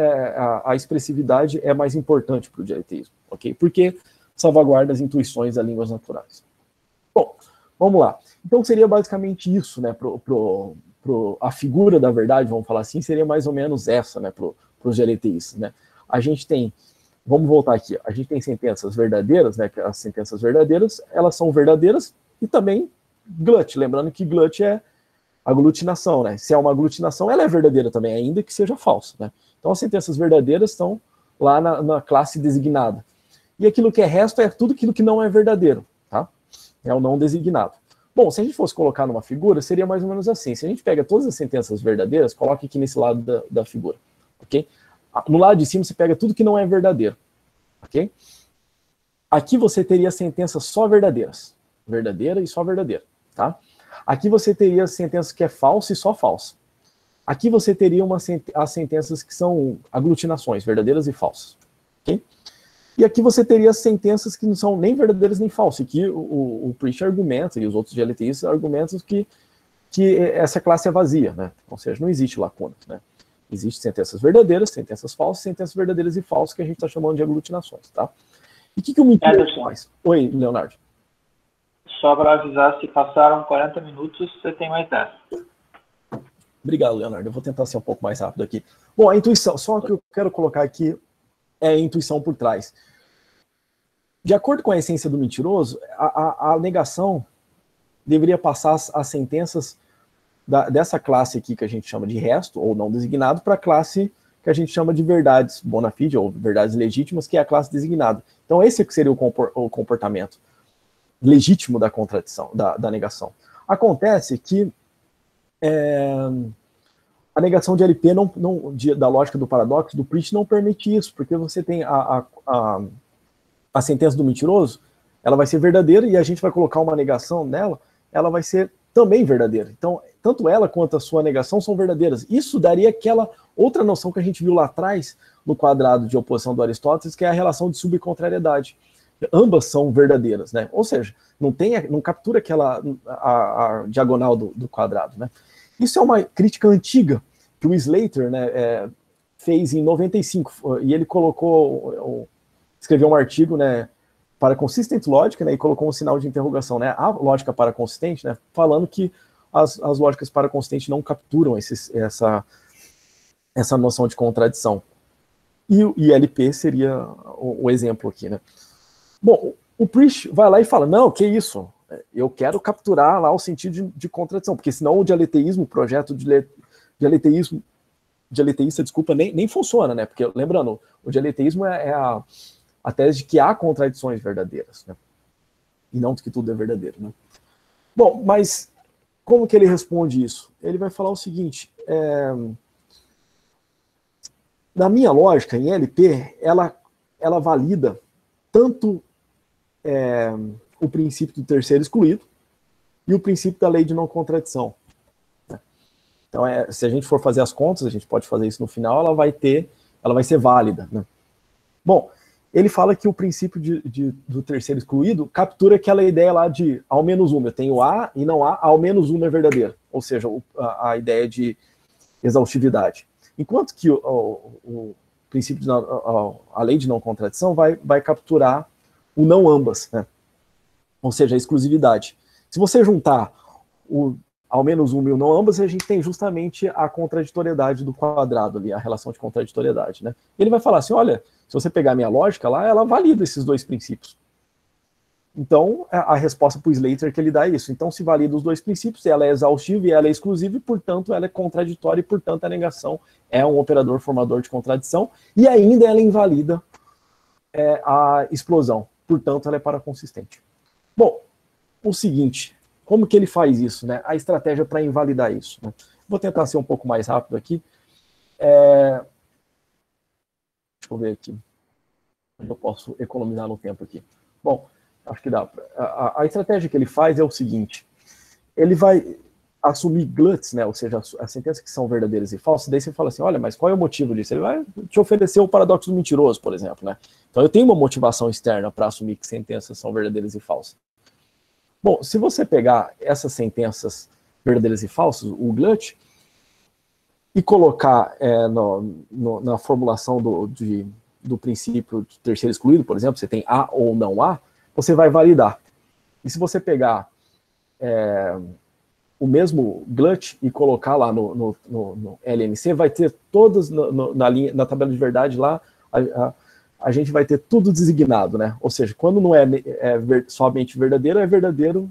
a expressividade é mais importante para o dialeteísmo, ok? Porque salvaguarda as intuições das línguas naturais. Bom, vamos lá. Então, seria basicamente isso, né, a figura da verdade, vamos falar assim, seria mais ou menos essa, né, para os dialeteístas, né? A gente tem, vamos voltar aqui, a gente tem sentenças verdadeiras, né, que as sentenças verdadeiras, elas são verdadeiras e também glut, lembrando que glut é aglutinação, né? Se é uma aglutinação, ela é verdadeira também, ainda que seja falsa, né? Então, as sentenças verdadeiras estão lá na classe designada. E aquilo que é resto é tudo aquilo que não é verdadeiro, tá? É o não designado. Bom, se a gente fosse colocar numa figura, seria mais ou menos assim. Se a gente pega todas as sentenças verdadeiras, coloca aqui nesse lado da figura, ok? No lado de cima, você pega tudo que não é verdadeiro, ok? Aqui você teria sentenças só verdadeiras. Verdadeira e só verdadeira, tá? Aqui você teria sentenças que é falsa e só falsa. Aqui você teria as sentenças que são aglutinações, verdadeiras e falsas, ok? E aqui você teria sentenças que não são nem verdadeiras nem falsas, que o Priest argumenta, e os outros dialeteístas argumentam que essa classe é vazia, né? Ou seja, não existe lacuna, né? Existem sentenças verdadeiras, sentenças falsas, sentenças verdadeiras e falsas, que a gente está chamando de aglutinações, tá? E o que o mentiroso faz? Oi, Leonardo. Só para avisar, se passaram 40 minutos, você tem mais 10. Obrigado, Leonardo. Eu vou tentar ser um pouco mais rápido aqui. Bom, a intuição, só o que eu quero colocar aqui é a intuição por trás. De acordo com a essência do mentiroso, a negação deveria passar as sentenças dessa classe aqui que a gente chama de resto, ou não designado, para a classe que a gente chama de verdades bona fide, ou verdades legítimas, que é a classe designada. Então esse seria o comportamento legítimo da contradição, da negação. Acontece que a negação de LP, da lógica do paradoxo, do Priest, não permite isso, porque você tem a sentença do mentiroso, ela vai ser verdadeira, e a gente vai colocar uma negação nela, ela vai ser também verdadeira. Então, tanto ela quanto a sua negação são verdadeiras. Isso daria aquela outra noção que a gente viu lá atrás, no quadrado de oposição do Aristóteles, que é a relação de subcontrariedade. Ambas são verdadeiras, né? Ou seja, não captura a diagonal do quadrado, né? Isso é uma crítica antiga que o Slater, né, fez em 95, e ele escreveu um artigo, né, para consistent logic, né, e colocou um sinal de interrogação, né, a lógica para consistente, né, falando que as lógicas para consistente não capturam essa noção de contradição. E o ILP seria o exemplo aqui, né. Bom, o Priest vai lá e fala, não, que isso, eu quero capturar lá o sentido de contradição, porque senão o dialeteísmo, o projeto de dialeteísta, desculpa, nem funciona, né, porque, lembrando, o dialeteísmo é a tese de que há contradições verdadeiras, né, e não de que tudo é verdadeiro, né. Bom, mas como que ele responde isso? Ele vai falar o seguinte, na minha lógica, em LP, ela valida tanto o princípio do terceiro excluído e o princípio da lei de não contradição. Né? Então, se a gente for fazer as contas, a gente pode fazer isso no final, ela vai ser válida. Né? Bom, ele fala que o princípio do terceiro excluído captura aquela ideia lá de ao menos uma, eu tenho A e não A, ao menos uma é verdadeira, ou seja, a ideia de exaustividade. Enquanto que o princípio, a lei de não contradição vai capturar o não ambas, né? Ou seja, a exclusividade. Se você juntar o ao menos um e o não ambas, a gente tem justamente a contraditoriedade do quadrado ali, a relação de contraditoriedade, né? Ele vai falar assim, olha, se você pegar a minha lógica lá, ela valida esses dois princípios. Então, a resposta para o Slater que ele dá é isso. Então, se valida os dois princípios, ela é exaustiva e ela é exclusiva, e, portanto, ela é contraditória, e, portanto, a negação é um operador formador de contradição, e ainda ela invalida a explosão. Portanto, ela é paraconsistente. Bom, o seguinte, como que ele faz isso, né? A estratégia para invalidar isso. Né? Vou tentar ser um pouco mais rápido aqui. Deixa eu ver aqui. Eu posso economizar no tempo aqui. Bom, acho que dá. A estratégia que ele faz é o seguinte. Ele vai assumir gluts, né? Ou seja, as sentenças que são verdadeiras e falsas. Daí você fala assim, olha, mas qual é o motivo disso? Ele vai te oferecer o paradoxo do mentiroso, por exemplo, né? Então eu tenho uma motivação externa para assumir que sentenças são verdadeiras e falsas. Bom, se você pegar essas sentenças verdadeiras e falsas, o glut, e colocar na formulação do princípio de terceiro excluído, por exemplo, você tem A ou não A, você vai validar. E se você pegar o mesmo glut e colocar lá no LNC, vai ter todas, na tabela de verdade lá, a gente vai ter tudo designado, né? Ou seja, quando não é somente verdadeiro, é verdadeiro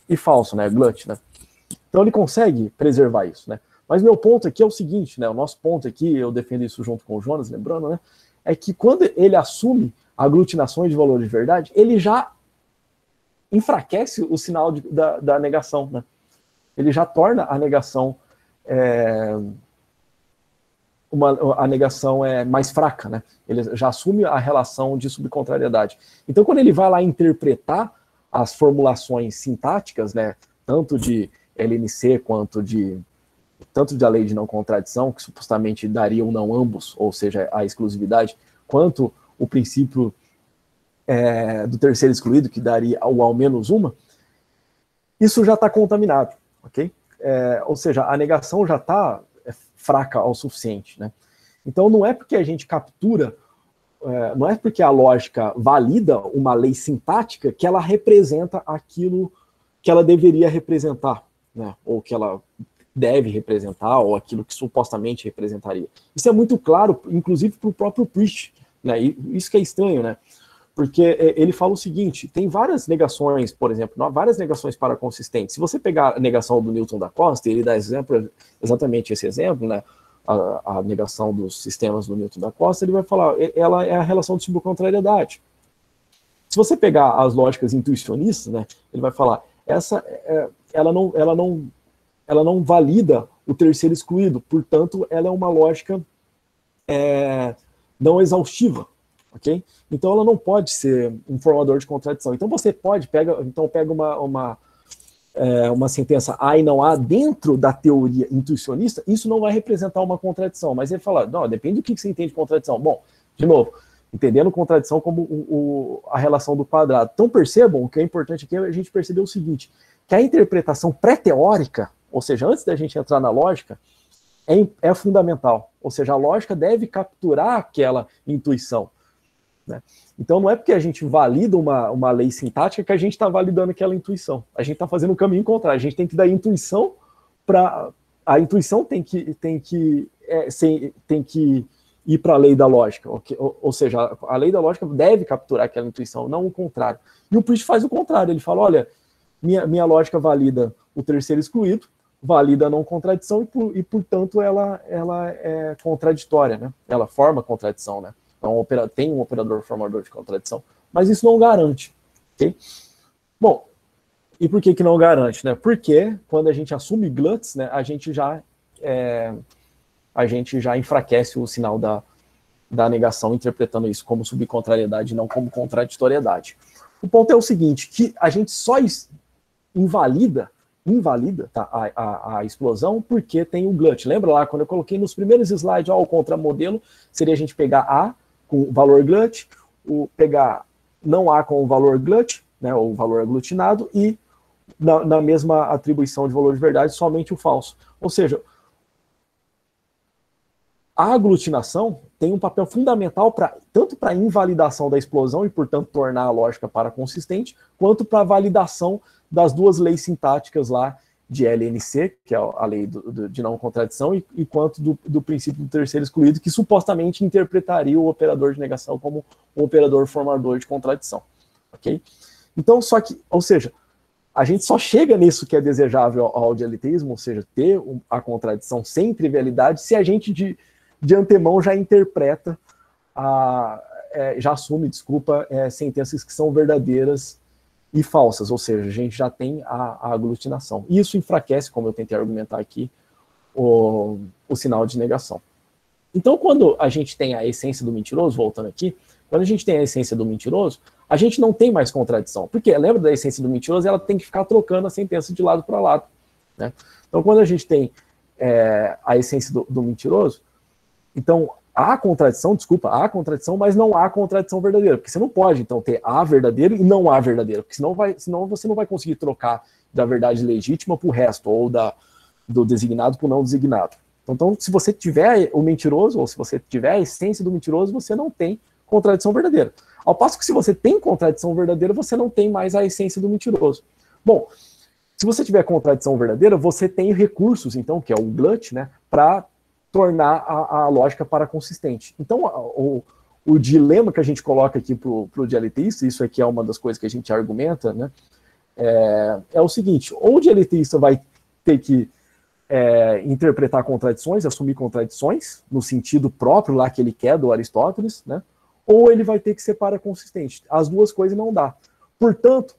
e falso, né? Glut, né? Então ele consegue preservar isso, né? Mas meu ponto aqui é o seguinte, né? O nosso ponto aqui, eu defendo isso junto com o Jonas, lembrando, né? É que quando ele assume aglutinações de valores de verdade, ele já enfraquece o sinal da negação, né? Ele já torna a negação a negação mais fraca, né? Ele já assume a relação de subcontrariedade. Então, quando ele vai lá interpretar as formulações sintáticas, né, tanto de LNC quanto tanto da lei de não contradição, que supostamente daria um não ambos, ou seja, a exclusividade, quanto o princípio do terceiro excluído, que daria o ao menos uma, isso já está contaminado, ok? Ou seja, a negação já está fraca ao suficiente, né? Então não é porque a gente captura, não é porque a lógica valida uma lei sintática que ela representa aquilo que ela deveria representar, né? Ou que ela deve representar, ou aquilo que supostamente representaria. Isso é muito claro, inclusive para o próprio Priest, né? E isso que é estranho, né? Porque ele fala o seguinte, tem várias negações, por exemplo, várias negações paraconsistentes. Se você pegar a negação do Newton da Costa, ele dá exatamente esse exemplo, né? A negação dos sistemas do Newton da Costa, ele vai falar, ela é a relação de subcontrariedade. Se você pegar as lógicas intuicionistas, né? Ele vai falar, ela não valida o terceiro excluído, portanto, ela é uma lógica não exaustiva. Okay? Então ela não pode ser um formador de contradição. Então você pega uma sentença A e não A dentro da teoria intuicionista, isso não vai representar uma contradição, mas ele fala, não, depende do que você entende de contradição. Bom, de novo, entendendo contradição como a relação do quadrado. Então percebam, o que é importante aqui é a gente perceber o seguinte, que a interpretação pré-teórica, ou seja, antes da gente entrar na lógica, é fundamental. Ou seja, a lógica deve capturar aquela intuição. né? Então não é porque a gente valida uma lei sintática que a gente está validando aquela intuição. A gente está fazendo o caminho contrário. A gente tem que dar intuição para... A intuição tem que ir para a lei da lógica. Ou seja, a lei da lógica deve capturar aquela intuição, não o contrário. E o Priest faz o contrário. Ele fala, olha, minha lógica valida o terceiro excluído, valida a não contradição e portanto, ela é contraditória, né? Ela forma contradição, né? Então, tem um operador formador de contradição. Mas isso não garante, ok? Bom, e por que não garante, né? Porque quando a gente assume gluts, né, a gente já enfraquece o sinal da negação, interpretando isso como subcontrariedade e não como contraditoriedade. O ponto é o seguinte, que a gente só invalida tá, a explosão porque tem o glut. Lembra lá, quando eu coloquei nos primeiros slides, o contramodelo seria a gente pegar A com o valor glut, pegar não A com o valor glut, né, ou o valor aglutinado, e na mesma atribuição de valor de verdade, somente o falso. Ou seja, a aglutinação tem um papel fundamental tanto para a invalidação da explosão e, portanto, tornar a lógica paraconsistente, quanto para a validação das duas leis sintáticas lá de LNC, que é a lei de não contradição, e quanto do princípio do terceiro excluído, que supostamente interpretaria o operador de negação como um operador formador de contradição. Ok? Então, ou seja, a gente só chega nisso que é desejável ao dialeteísmo, ou seja, ter a contradição sem trivialidade, se a gente de antemão já interpreta, já assume, sentenças que são verdadeiras e falsas, ou seja, a gente já tem a aglutinação. E isso enfraquece, como eu tentei argumentar aqui, o sinal de negação. Então, quando a gente tem a essência do mentiroso, voltando aqui, quando a gente tem a essência do mentiroso, a gente não tem mais contradição. Porque, lembra da essência do mentiroso? Ela tem que ficar trocando a sentença de lado para lado, né? Então, quando a gente tem a essência do mentiroso, então, há contradição, mas não há contradição verdadeira, porque você não pode, então, ter A verdadeiro e não A verdadeiro, porque senão você não vai conseguir trocar da verdade legítima para o resto, ou do designado para o não designado. Então, se você tiver o mentiroso, ou se você tiver a essência do mentiroso, você não tem contradição verdadeira. Ao passo que se você tem contradição verdadeira, você não tem mais a essência do mentiroso. Bom, se você tiver contradição verdadeira, você tem recursos, então, que é o glut, né, para tornar a lógica paraconsistente. Então, o dilema que a gente coloca aqui para o dialeteísta, isso aqui é uma das coisas que a gente argumenta, né, é o seguinte, ou o dialeteísta vai ter que interpretar contradições, assumir contradições, no sentido próprio lá que ele quer do Aristóteles, né, ou ele vai ter que ser paraconsistente. As duas coisas não dá. Portanto,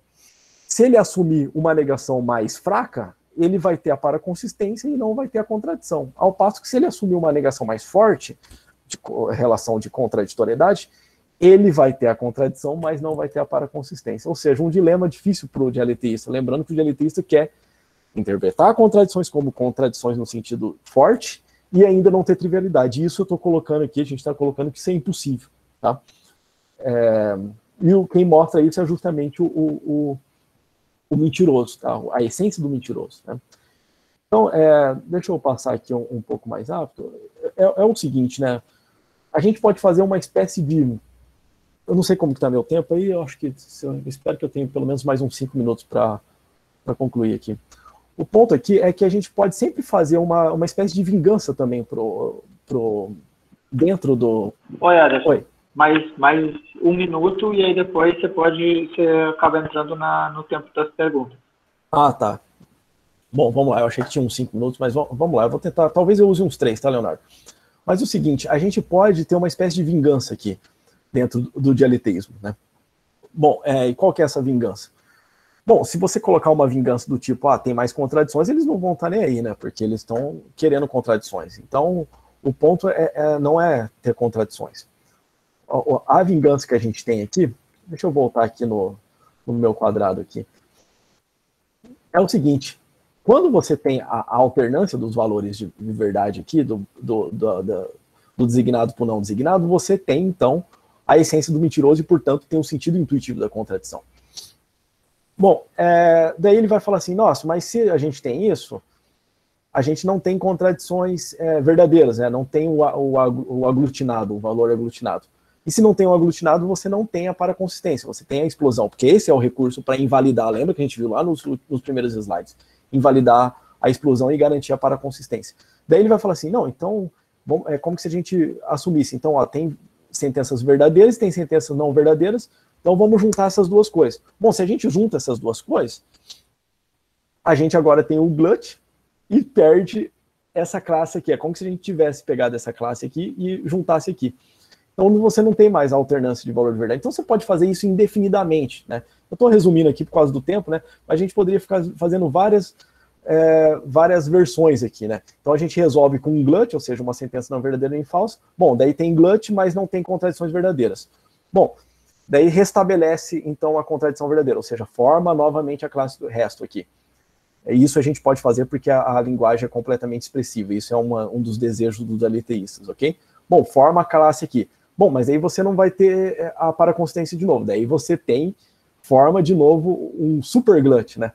se ele assumir uma negação mais fraca, ele vai ter a paraconsistência e não vai ter a contradição. Ao passo que se ele assumir uma negação mais forte, de relação de contraditoriedade, ele vai ter a contradição, mas não vai ter a paraconsistência. Ou seja, um dilema difícil para o dialeteísta. Lembrando que o dialeteísta quer interpretar contradições como contradições no sentido forte e ainda não ter trivialidade. Isso eu estou colocando aqui, a gente está colocando que isso é impossível. Tá? E quem mostra isso é justamente o mentiroso, tá? A essência do mentiroso. Né? Então, deixa eu passar aqui um pouco mais rápido. É o seguinte, né? A gente pode fazer uma espécie de... Eu não sei como está meu tempo aí, eu espero que eu tenha pelo menos mais uns 5 minutos para concluir aqui. O ponto aqui é que a gente pode sempre fazer uma espécie de vingança também dentro do... Oi, Anderson. Oi. Mais 1 minuto e aí depois você acaba entrando no tempo das perguntas. Ah, tá. Bom, vamos lá. Eu achei que tinha uns 5 minutos, mas vamos lá. Eu vou tentar. Talvez eu use uns 3, tá, Leonardo? Mas é o seguinte, a gente pode ter uma espécie de vingança aqui dentro do dialeteísmo, né? Bom, e qual que é essa vingança? Bom, se você colocar uma vingança do tipo, tem mais contradições, eles não vão estar nem aí, né? Porque eles estão querendo contradições. Então, o ponto não é ter contradições. A vingança que a gente tem aqui, deixa eu voltar aqui no meu quadrado aqui, é o seguinte, quando você tem a alternância dos valores de verdade aqui, do designado para o não designado, você tem, então, a essência do mentiroso e, portanto, tem o sentido intuitivo da contradição. Bom, daí ele vai falar assim, nossa, mas se a gente tem isso, a gente não tem contradições verdadeiras, né? Não tem o aglutinado, o valor aglutinado. E se não tem um aglutinado, você não tem a paraconsistência, você tem a explosão, porque esse é o recurso para invalidar, lembra que a gente viu lá nos primeiros slides, invalidar a explosão e garantir a paraconsistência. Daí ele vai falar assim, não, então, é como se a gente assumisse, então, ó, tem sentenças verdadeiras e tem sentenças não verdadeiras, então vamos juntar essas duas coisas. Bom, se a gente junta essas duas coisas, a gente agora tem o glut e perde essa classe aqui, é como se a gente tivesse pegado essa classe aqui e juntasse aqui. Então você não tem mais alternância de valor de verdade. Então você pode fazer isso indefinidamente, né? Eu estou resumindo aqui por causa do tempo, né? Mas a gente poderia ficar fazendo várias versões aqui, né? Então a gente resolve com um glut, ou seja, uma sentença não verdadeira nem falsa. Bom, daí tem glut, mas não tem contradições verdadeiras. Bom, daí restabelece então a contradição verdadeira, ou seja, forma novamente a classe do resto aqui. Isso a gente pode fazer porque a linguagem é completamente expressiva. Isso é um dos desejos dos aletheístas, ok? Bom, forma a classe aqui. Bom, mas aí você não vai ter a paraconsistência de novo. Daí você forma de novo um super glut, né?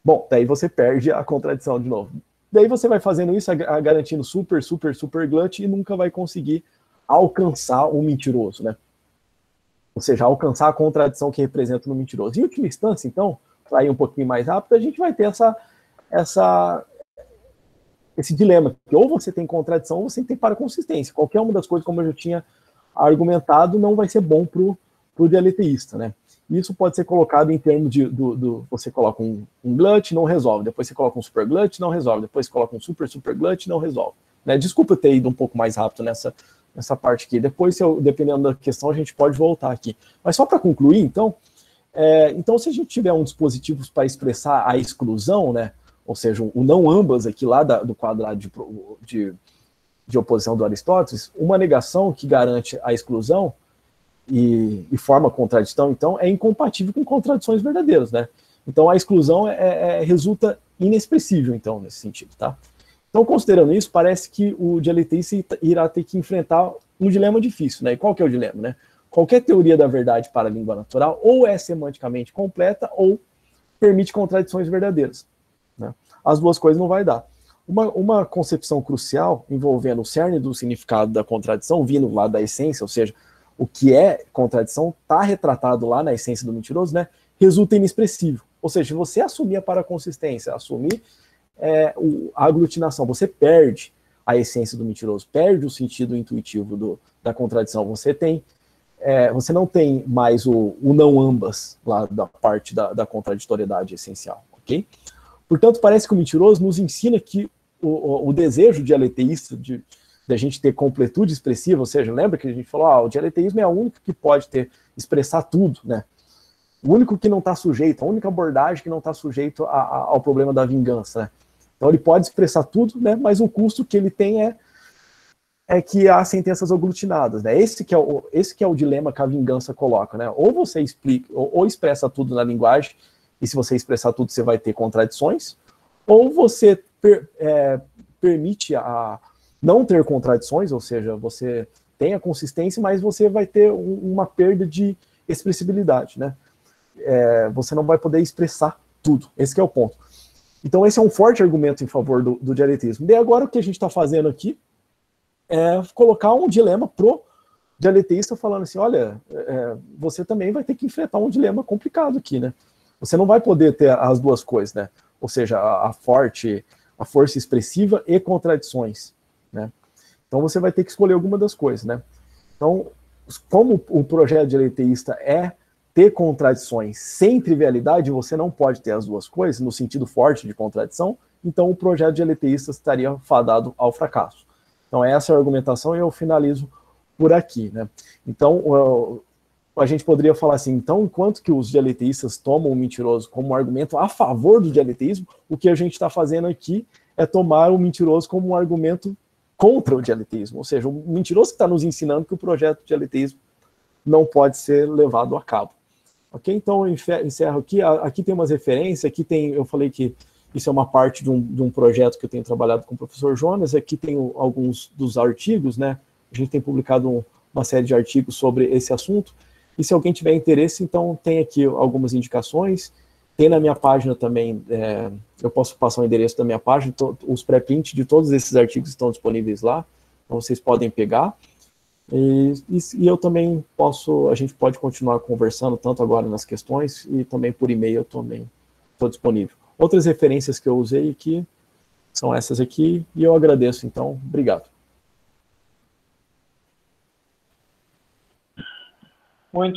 Bom, daí você perde a contradição de novo. Daí você vai fazendo isso, garantindo super glut e nunca vai conseguir alcançar o mentiroso, né? Ou seja, alcançar a contradição que representa no mentiroso. Em última instância, então, para ir um pouquinho mais rápido, a gente vai ter esse dilema, que ou você tem contradição ou você tem paraconsistência. Qualquer uma das coisas, como eu já tinha argumentado, não vai ser bom para o dialeteísta, né? Isso pode ser colocado em termos você coloca um glut, não resolve, depois você coloca um super glut, não resolve, depois você coloca um super glut, não resolve. Né? Desculpa eu ter ido um pouco mais rápido nessa parte aqui, depois, dependendo da questão, a gente pode voltar aqui. Mas só para concluir, então, se a gente tiver um dispositivo para expressar a exclusão, né, ou seja, o não ambas aqui lá do quadrado de oposição do Aristóteles, uma negação que garante a exclusão e forma contradição, então, é incompatível com contradições verdadeiras, né? Então, a exclusão resulta inexpressível, então, nesse sentido, tá? Então, considerando isso, parece que o dialeteísta irá ter que enfrentar um dilema difícil, né? E qual que é o dilema, né? Qualquer teoria da verdade para a língua natural ou é semanticamente completa ou permite contradições verdadeiras, né? As duas coisas não vai dar. Uma concepção crucial envolvendo o cerne do significado da contradição, vindo lá da essência, ou seja, o que é contradição está retratado lá na essência do mentiroso, né? Resulta inexpressivo. Ou seja, se você assumir a paraconsistência, assumir a aglutinação, você perde a essência do mentiroso, perde o sentido intuitivo da contradição. Você não tem mais o não ambas lá da parte da contraditoriedade essencial, ok? Portanto, parece que o mentiroso nos ensina que o desejo dialeteísta de a gente ter completude expressiva, ou seja, lembra que a gente falou, o dialeteísmo é o único que pode expressar tudo, né? O único que não está sujeito, a única abordagem que não está sujeito ao problema da vingança, né? Então ele pode expressar tudo, né? Mas o custo que ele tem é que há sentenças aglutinadas, né? Esse que é o dilema que a vingança coloca, né? Ou você explica, ou expressa tudo na linguagem, e se você expressar tudo, você vai ter contradições, ou você permite não ter contradições, ou seja, você tem a consistência, mas você vai ter uma perda de expressibilidade, né? Você não vai poder expressar tudo, esse que é o ponto. Então esse é um forte argumento em favor do dialetismo. E agora o que a gente está fazendo aqui é colocar um dilema pro dialeteísta falando assim, olha, você também vai ter que enfrentar um dilema complicado aqui, né? Você não vai poder ter as duas coisas, né? Ou seja, a força expressiva e contradições, né? Então você vai ter que escolher alguma das coisas, né? Então, como o projeto dialeteísta é ter contradições sem trivialidade, você não pode ter as duas coisas, no sentido forte de contradição, então o projeto dialeteísta estaria fadado ao fracasso. Então essa é a argumentação e eu finalizo por aqui, né? Então, a gente poderia falar assim, então, enquanto que os dialeteístas tomam o mentiroso como um argumento a favor do dialeteísmo, o que a gente está fazendo aqui é tomar o mentiroso como um argumento contra o dialeteísmo, ou seja, o mentiroso que está nos ensinando que o projeto de dialeteísmo não pode ser levado a cabo. Ok? Então, eu encerro aqui. Aqui tem umas referências, eu falei que isso é uma parte de um projeto que eu tenho trabalhado com o professor Jonas, aqui tem alguns dos artigos, né? A gente tem publicado uma série de artigos sobre esse assunto, e se alguém tiver interesse, então tem aqui algumas indicações, tem na minha página também, eu posso passar o endereço da minha página, os pré-print de todos esses artigos estão disponíveis lá, então vocês podem pegar, E eu também a gente pode continuar conversando, tanto agora nas questões, e também por e-mail eu também estou disponível. Outras referências que eu usei aqui são essas aqui, e eu agradeço, então, obrigado. Muito